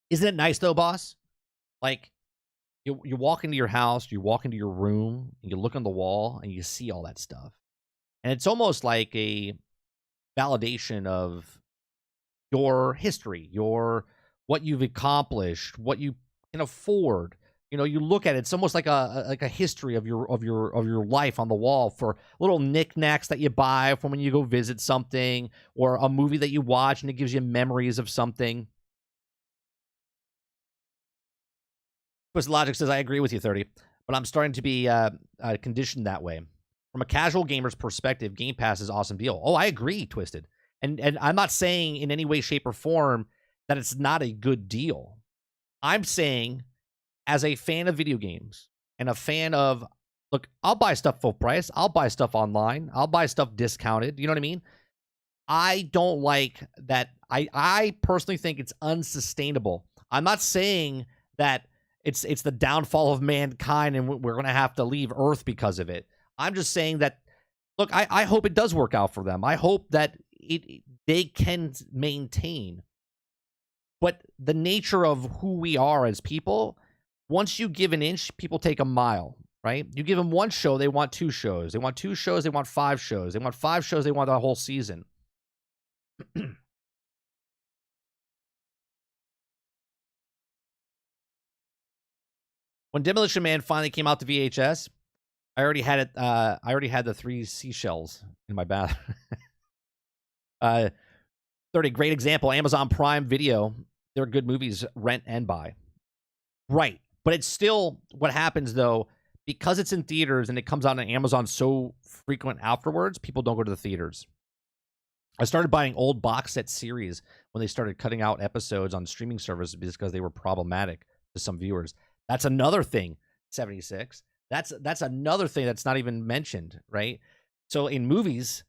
Isn't it nice, though, boss? Like, you walk into your house, you walk into your room, and you look on the wall, and you see all that stuff. And it's almost like validation of your history, your what you've accomplished, what you can afford. You look at it, it's almost like a history of your life on the wall for little knickknacks that you buy from when you go visit something, or a movie that you watch and it gives you memories of something. Twisted Logic says, I agree with you, 30, but I'm starting to be conditioned that way. From a casual gamer's perspective, Game Pass is an awesome deal. Oh, I agree, Twisted. And I'm not saying in any way, shape, or form that it's not a good deal. I'm saying, as a fan of video games and a fan of, look, I'll buy stuff full price. I'll buy stuff online. I'll buy stuff discounted. You know what I mean? I don't like that. I personally think it's unsustainable. I'm not saying that it's the downfall of mankind and we're going to have to leave Earth because of it. I'm just saying that, look, I hope it does work out for them. I hope that they can maintain. But the nature of who we are as people, once you give an inch, people take a mile, right? You give them one show, they want 2 shows. They want 2 shows, they want 5 shows. They want 5 shows, they want the whole season. When Demolition Man finally came out to VHS, I already had it. I already had the 3 seashells in my bath. 30, great example. Amazon Prime Video. They're good movies, rent and buy. Right. But it's still what happens, though, because it's in theaters and it comes out on Amazon so frequent afterwards, people don't go to the theaters. I started buying old box set series when they started cutting out episodes on streaming services because they were problematic to some viewers. That's another thing, 76. That's another thing that's not even mentioned, right? So in movies,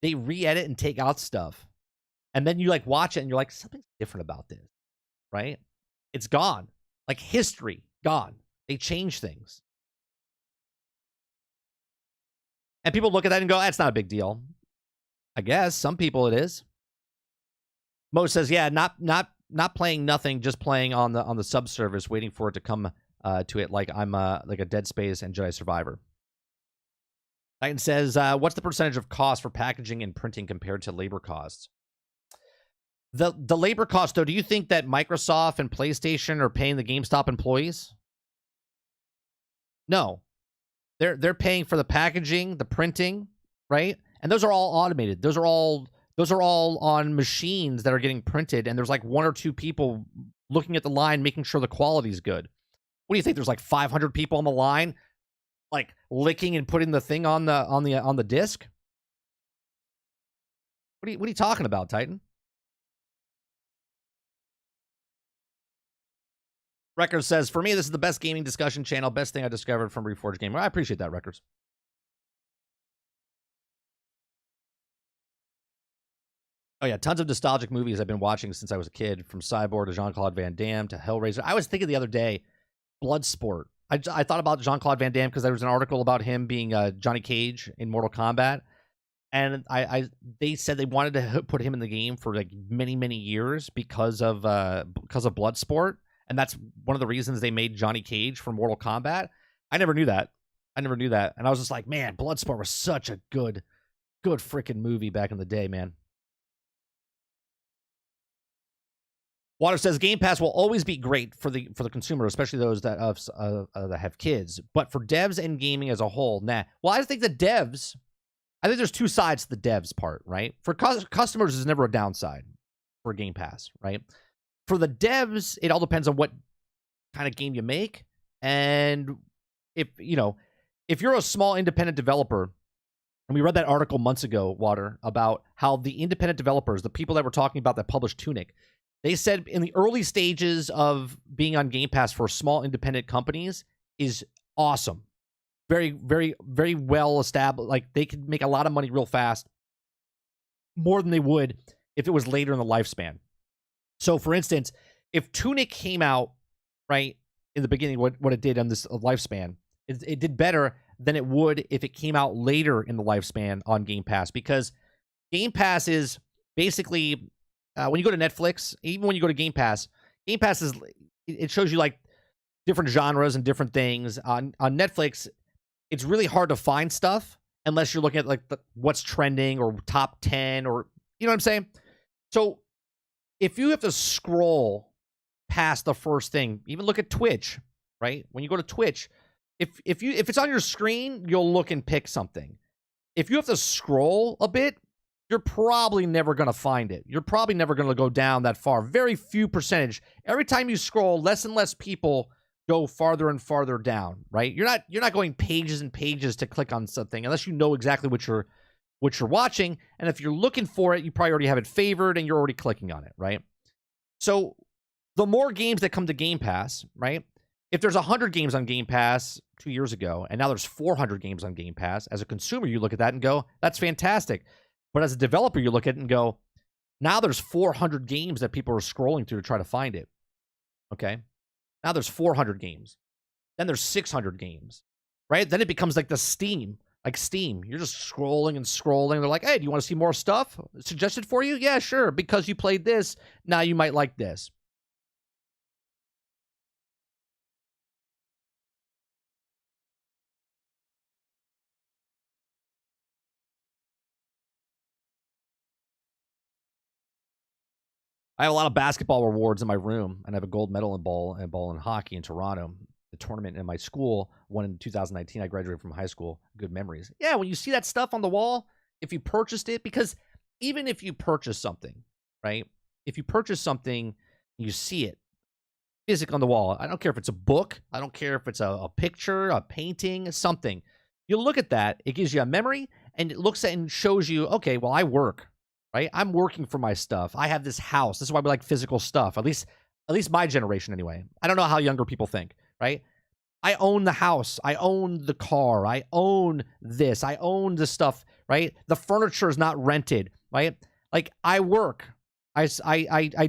they re-edit and take out stuff. And then you like watch it and you're like, something's different about this, right? It's gone. Like history, gone. They change things. And people look at that and go, that's not a big deal. I guess some people it is. Mo says, yeah, not playing nothing, just playing on the subservice, waiting for it to come to it like I'm like a Dead Space and Jedi Survivor. Titan says, what's the percentage of cost for packaging and printing compared to labor costs? The labor cost, though, do you think that Microsoft and PlayStation are paying the GameStop employees? No. They're paying for the packaging, the printing, right? And those are all automated. Those are all on machines that are getting printed, and there's like 1 or 2 people looking at the line, making sure the quality's good. What do you think? There's like 500 people on the line, like licking and putting the thing on the disc? What are you talking about, Titan? Records says, for me, this is the best gaming discussion channel. Best thing I discovered from Reforged Gamer. I appreciate that, Records. Oh, yeah. Tons of nostalgic movies I've been watching since I was a kid, from Cyborg to Jean-Claude Van Damme to Hellraiser. I was thinking the other day, Bloodsport. I thought about Jean-Claude Van Damme because there was an article about him being Johnny Cage in Mortal Kombat. And they said they wanted to put him in the game for like many, many years because of Bloodsport. And that's one of the reasons they made Johnny Cage for Mortal Kombat. I never knew that. And I was just like, man, Bloodsport was such a good freaking movie back in the day, man. Water says Game Pass will always be great for the consumer, especially those that have kids. But for devs and gaming as a whole, nah. Well, I think there's 2 sides to the devs part, right? For customers, there's never a downside for Game Pass, right? For the devs, it all depends on what kind of game you make. And if you're a small independent developer, and we read that article months ago, Water, about how the independent developers, the people that we're talking about that published Tunic, they said in the early stages of being on Game Pass for small independent companies is awesome. Very, very, very well established. Like, they could make a lot of money real fast, more than they would if it was later in the lifespan. So, for instance, if Tunic came out, right, in the beginning, what it did on this lifespan, it did better than it would if it came out later in the lifespan on Game Pass. Because Game Pass is basically, when you go to Netflix, even when you go to Game Pass it shows you like different genres and different things. On Netflix, it's really hard to find stuff unless you're looking at like what's trending or top 10 or You know what I'm saying? So if you have to scroll past the first thing, even look at Twitch, right? When you go to Twitch, if it's on your screen, you'll look and pick something. If you have to scroll a bit, you're probably never going to find it. You're probably never going to go down that far. Very few percentage. Every time you scroll, less and less people go farther and farther down, right? You're not going pages and pages to click on something unless you know exactly what you're watching. And if you're looking for it, you probably already have it favored and you're already clicking on it, right? So the more games that come to Game Pass, right? If there's 100 games on Game Pass 2 years ago, and now there's 400 games on Game Pass, as a consumer, you look at that and go, that's fantastic. But as a developer, you look at it and go, now there's 400 games that people are scrolling through to try to find it. Okay? Now there's 400 games. Then there's 600 games, right? Then it becomes like the Steam. Like Steam. You're just scrolling and scrolling. They're like, hey, do you want to see more stuff suggested for you? Yeah, sure. Because you played this, now you might like this. I have a lot of basketball rewards in my room, and I have a gold medal in ball and hockey in Toronto. The tournament in my school won in 2019. I graduated from high school. Good memories. Yeah, when you see that stuff on the wall, if you purchased it, because even if you purchase something, right? If you purchase something, you see it physically on the wall. I don't care if it's a book. I don't care if it's a picture, a painting, something. You look at that, it gives you a memory, and it looks at and shows you, okay, well, I work. Right? I'm working for my stuff. I have this house. This is why we like physical stuff. At least my generation anyway. I don't know how younger people think, right? I own the house. I own the car. I own this. I own the stuff, right? The furniture is not rented, right? Like I work. I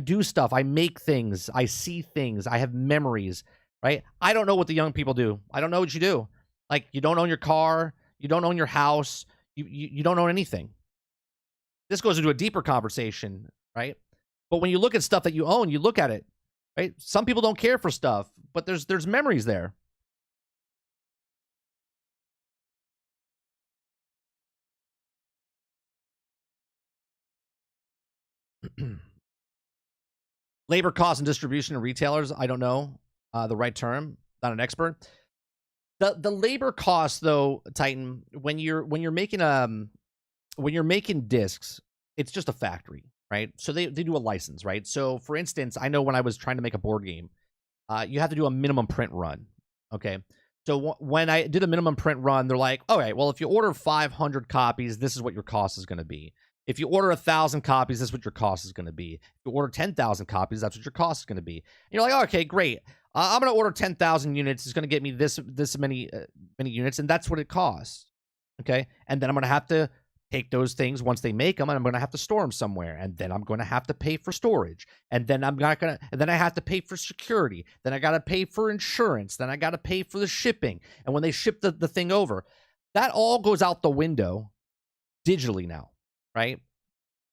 do stuff. I make things. I see things. I have memories, right? I don't know what the young people do. I don't know what you do. Like you don't own your car. You don't own your house. You don't own anything. This goes into a deeper conversation, right? But when you look at stuff that you own, you look at it, right? Some people don't care for stuff, but there's memories there. Labor costs and distribution of retailers, I don't know the right term, not an expert. The labor costs though, Titan, when you're making discs, it's just a factory, right? So they do a license, right? So for instance, I know when I was trying to make a board game, you have to do a minimum print run, okay? So when I did a minimum print run, they're like, all right, well, if you order 500 copies, this is what your cost is going to be. If you order 1,000 copies, this is what your cost is going to be. If you order 10,000 copies, that's what your cost is going to be. And you're like, oh, okay, great. I'm going to order 10,000 units. It's going to get me this many units, and that's what it costs, okay? And then I'm going to have to take those things once they make them, and I'm going to have to store them somewhere, and then I'm going to have to pay for storage, and then and then I have to pay for security, then I got to pay for insurance, then I got to pay for the shipping, and when they ship the thing over, that all goes out the window digitally now, right?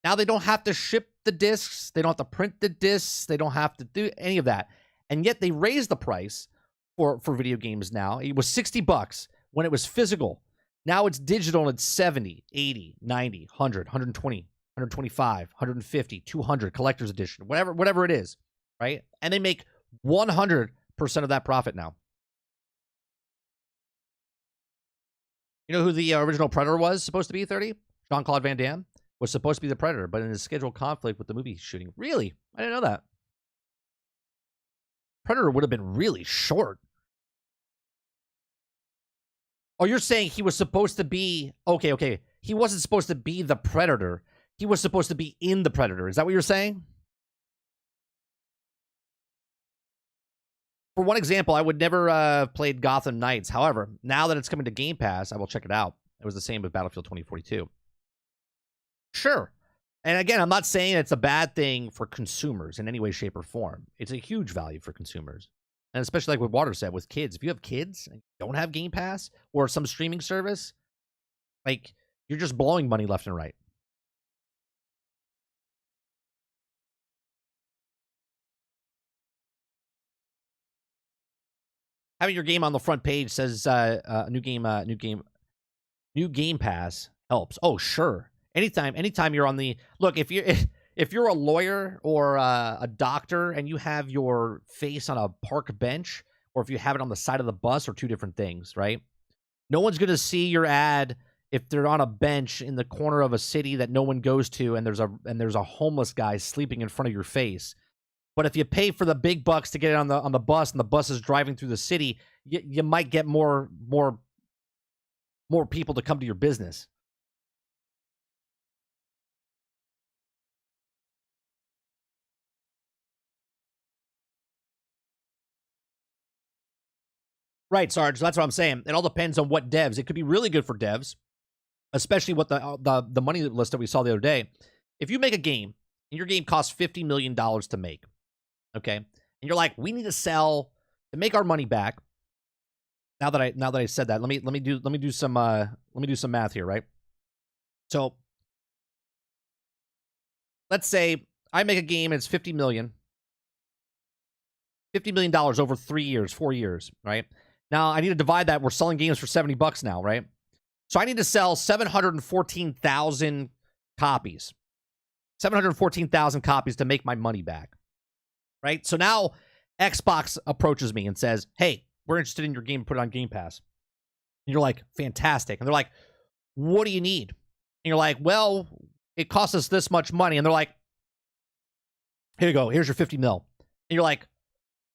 Now they don't have to ship the discs, they don't have to print the discs, they don't have to do any of that, and yet they raised the price for video games now. It was $60 when it was physical. Now it's digital and it's 70, 80, 90, 100, 120, 125, 150, 200, collector's edition, whatever it is, right? And they make 100% of that profit now. You know who the original Predator was supposed to be, 30? Jean-Claude Van Damme was supposed to be the Predator, but in his scheduled conflict with the movie shooting. Really? I didn't know that. Predator would have been really short. Oh, you're saying he was supposed to be... Okay. He wasn't supposed to be the Predator. He was supposed to be in the Predator. Is that what you're saying? For one example, I would never have played Gotham Knights. However, now that it's coming to Game Pass, I will check it out. It was the same with Battlefield 2042. Sure. And again, I'm not saying it's a bad thing for consumers in any way, shape, or form. It's a huge value for consumers. And especially like what Water said, with kids. If you have kids and don't have Game Pass or some streaming service, like, you're just blowing money left and right. Having your game on the front page says new Game Pass helps. Oh, sure. Anytime you're on the look, if you're a lawyer or a doctor and you have your face on a park bench, or if you have it on the side of the bus, are two different things, right? No one's going to see your ad if they're on a bench in the corner of a city that no one goes to, and there's a homeless guy sleeping in front of your face. But if you pay for the big bucks to get it on the bus, and the bus is driving through the city, you might get more people to come to your business. Right, Sarge. That's what I'm saying. It all depends on what devs. It could be really good for devs, especially what the money list that we saw the other day. If you make a game and your game costs $50 million to make, okay, and you're like, we need to sell to make our money back. Now that I said that, let me do some math here, right? So let's say I make a game, it's $50 million over 3 years, 4 years, right? Now I need to divide that. We're selling games for $70 now, right? So I need to sell 714,000 copies. 714,000 copies to make my money back. Right? So now Xbox approaches me and says, "Hey, we're interested in your game, put it on Game Pass." And you're like, "Fantastic." And they're like, "What do you need?" And you're like, "Well, it costs us this much money." And they're like, "Here you go. Here's your 50 mil." And you're like,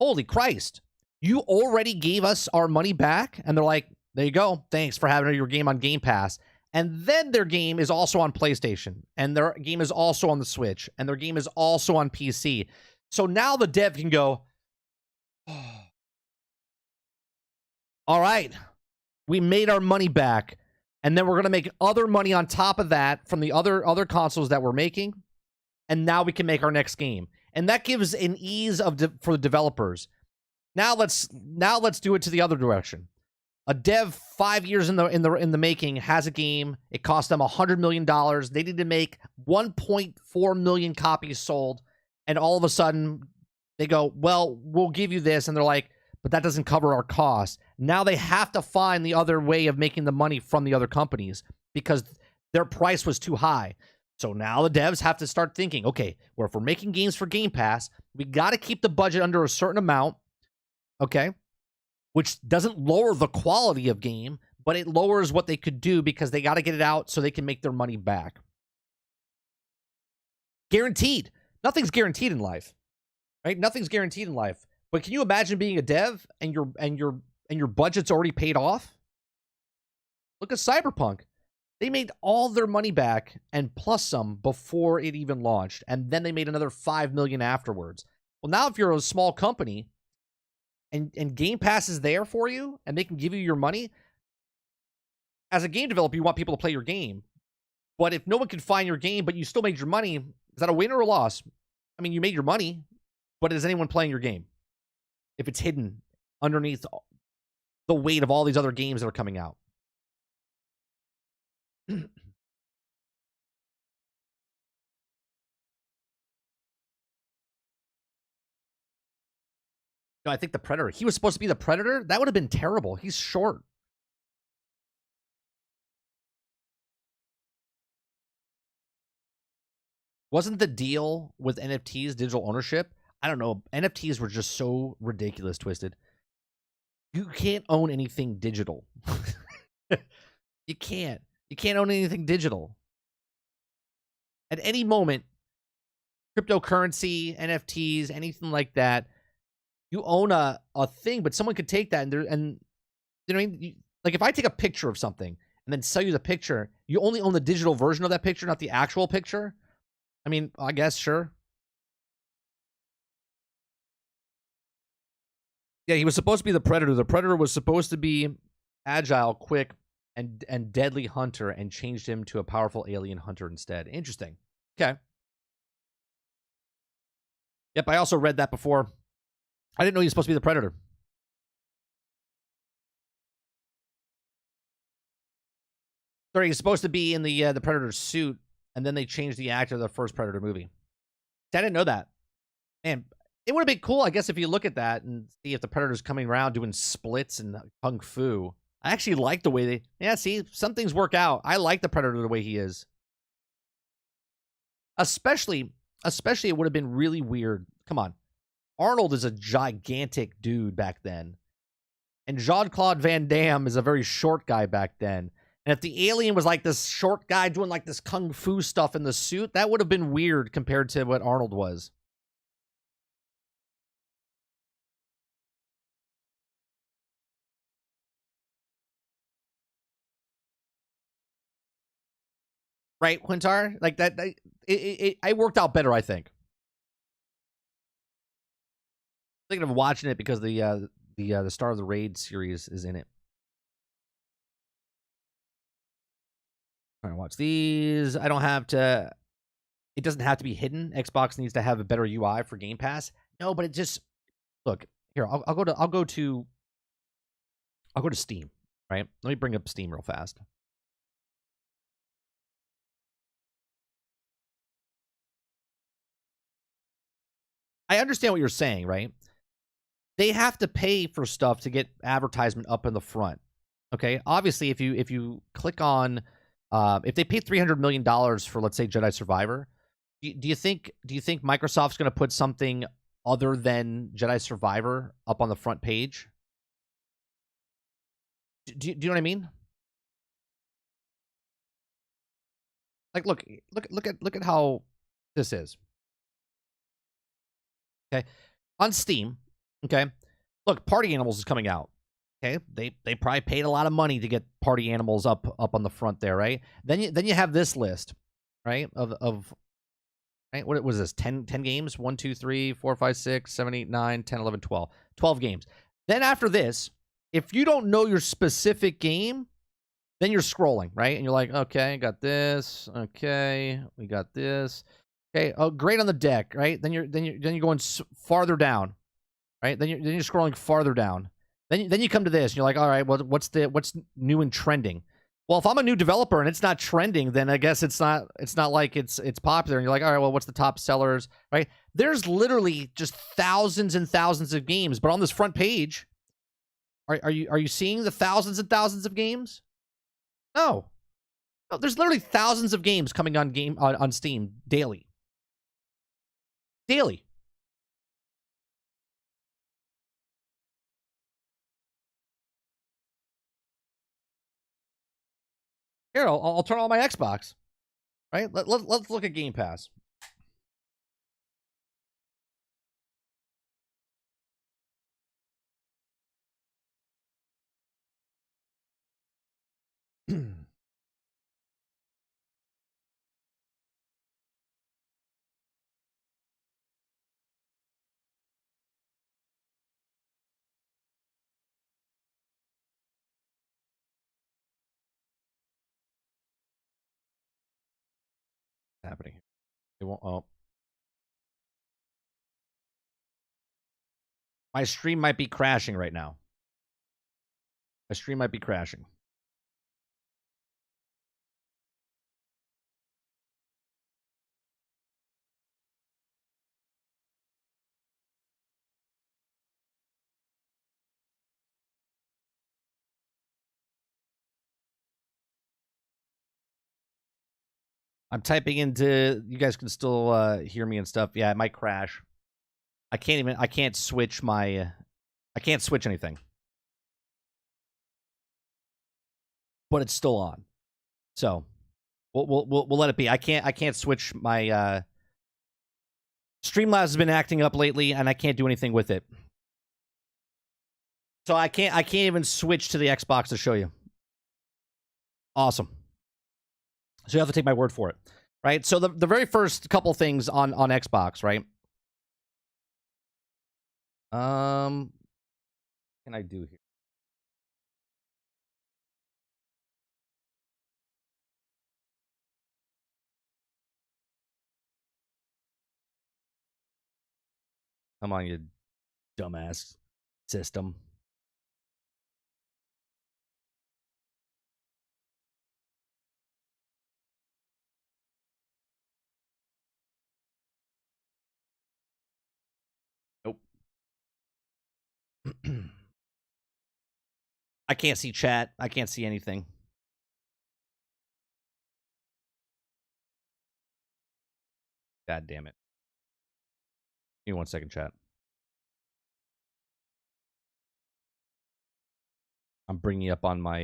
"Holy Christ. You already gave us our money back?" And they're like, "There you go. Thanks for having your game on Game Pass." And then their game is also on PlayStation, and their game is also on the Switch, and their game is also on PC. So now the dev can go, "Oh, all right, we made our money back, and then we're going to make other money on top of that from the other consoles that we're making, and now we can make our next game." And that gives an ease for the developers. Now let's do it to the other direction. A dev 5 years in the making has a game. It cost them $100 million. They need to make 1.4 million copies sold, and all of a sudden they go, "Well, we'll give you this," and they're like, "But that doesn't cover our costs." Now they have to find the other way of making the money from the other companies because their price was too high. So now the devs have to start thinking, okay, well, if we're making games for Game Pass, we got to keep the budget under a certain amount, okay, which doesn't lower the quality of game, but it lowers what they could do because they got to get it out so they can make their money back. Guaranteed. Nothing's guaranteed in life, right? Nothing's guaranteed in life. But can you imagine being a dev and your budget's already paid off? Look at Cyberpunk. They made all their money back and plus some before it even launched, and then they made another $5 million afterwards. Well, now if you're a small company and Game Pass is there for you and they can give you your money, as a game developer, you want people to play your game. But if no one can find your game, but you still made your money, is that a win or a loss? I mean, you made your money, but is anyone playing your game? If it's hidden underneath the weight of all these other games that are coming out. No, I think the Predator. He was supposed to be the Predator? That would have been terrible. He's short. Wasn't the deal with NFTs, digital ownership? I don't know. NFTs were just so ridiculous, Twisted. You can't own anything digital. You can't. You can't own anything digital. At any moment, cryptocurrency, NFTs, anything like that, you own a thing, but someone could take that and you know what I mean? Like if I take a picture of something and then sell you the picture, you only own the digital version of that picture, not the actual picture. I mean, I guess, sure. Yeah, he was supposed to be the Predator. The Predator was supposed to be agile, quick, and deadly hunter, and changed him to a powerful alien hunter instead. Interesting. Okay. Yep, I also read that before. I didn't know he was supposed to be the Predator. Sorry, he's supposed to be in the Predator suit, and then they changed the actor of the first Predator movie. I didn't know that. And it would have been cool, I guess, if you look at that and see if the Predator's coming around doing splits and kung fu. I actually like the way they... Yeah, see, some things work out. I like the Predator the way he is. Especially it would have been really weird. Come on. Arnold is a gigantic dude back then. And Jean-Claude Van Damme is a very short guy back then. And if the alien was like this short guy doing like this kung fu stuff in the suit, that would have been weird compared to what Arnold was. Right, Quintar? Like that, it worked out better, I think. Thinking of watching it because the Star of the Raid series is in it. All right, watch these. I don't have to. It doesn't have to be hidden. Xbox needs to have a better UI for Game Pass. No, but it just look here. I'll go to Steam. Right. Let me bring up Steam real fast. I understand what you're saying, right? They have to pay for stuff to get advertisement up in the front. Okay, obviously, if you click on, if they pay $300 million for, let's say, Jedi Survivor, do you think Microsoft's going to put something other than Jedi Survivor up on the front page? Do you know what I mean? Like, look at how this is. Okay, on Steam. Okay, look, Party Animals is coming out. Okay, they probably paid a lot of money to get Party Animals up on the front there, right? Then you have this list, right? Of right, what was this? 10 games? 1, 2, 3, 4, 5, 6, 7, 8, 9, 10, 11, 12. 12 games. Then after this, if you don't know your specific game, then you're scrolling, right? And you're like, okay, got this. Okay, we got this. Okay, oh, great on the deck, right? Then you're going farther down, right? Then you're scrolling farther down. Then you come to this, and you're like, all right, well, what's new and trending? Well, if I'm a new developer and it's not trending, then I guess it's not like it's popular. And you're like, all right, well, what's the top sellers, right? There's literally just thousands and thousands of games, but on this front page, are you seeing the thousands and thousands of games? No, there's literally thousands of games coming on Steam daily. Daily. Here, I'll turn on my Xbox. Right? Let's look at Game Pass. Happening here. It won't. Oh, my stream might be crashing right now. My stream might be crashing. I'm typing into. You guys can still hear me and stuff. Yeah, it might crash. I can't switch my. I can't switch anything. But it's still on. So we'll let it be. I can't switch my. Streamlabs has been acting up lately, and I can't do anything with it. So I can't even switch to the Xbox to show you. Awesome. So you have to take my word for it, right? So the very first couple things on Xbox, right? What can I do here? Come on, you dumbass system. Nope. I can't see chat. I can't see anything. God damn it. Give me 1 second, chat. I'm bringing it up on my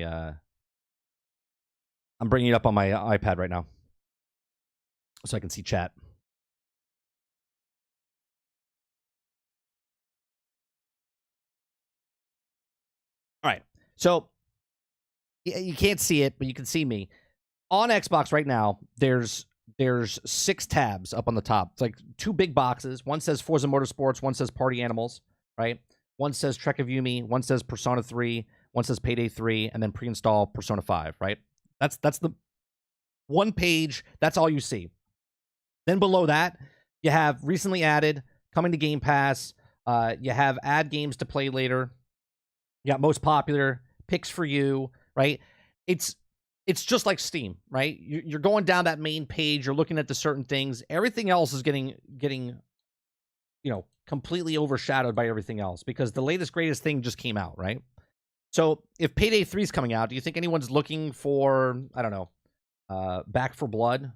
iPad right now so I can see chat. All right. So you can't see it, but you can see me. On Xbox right now, there's 6 tabs up on the top. It's like 2 big boxes. One says Forza Motorsports, one says Party Animals, right? One says Trek of Yumi, one says Persona 3, one says Payday 3, and then pre-install Persona 5, right? That's the one page. That's all you see. Then below that, you have recently added, coming to Game Pass. You have add games to play later. You got most popular, picks for you, right? It's just like Steam, right? You're going down that main page. You're looking at the certain things. Everything else is getting completely overshadowed by everything else because the latest greatest thing just came out, right? So if Payday 3 is coming out, do you think anyone's looking for, I don't know, Back for Blood?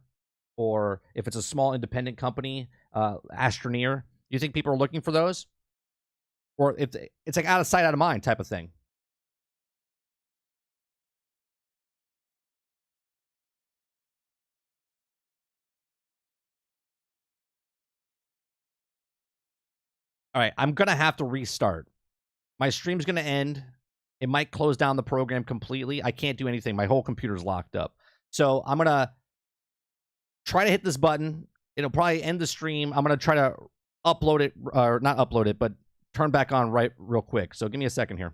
Or if it's a small independent company, Astroneer, do you think people are looking for those? Or if it's like out of sight, out of mind type of thing? All right, I'm going to have to restart. My stream's going to end. It might close down the program completely. I can't do anything. My whole computer's locked up. So I'm going to try to hit this button. It'll probably end the stream. I'm going to try to upload it, or not upload it, but turn back on real quick. So give me a second here.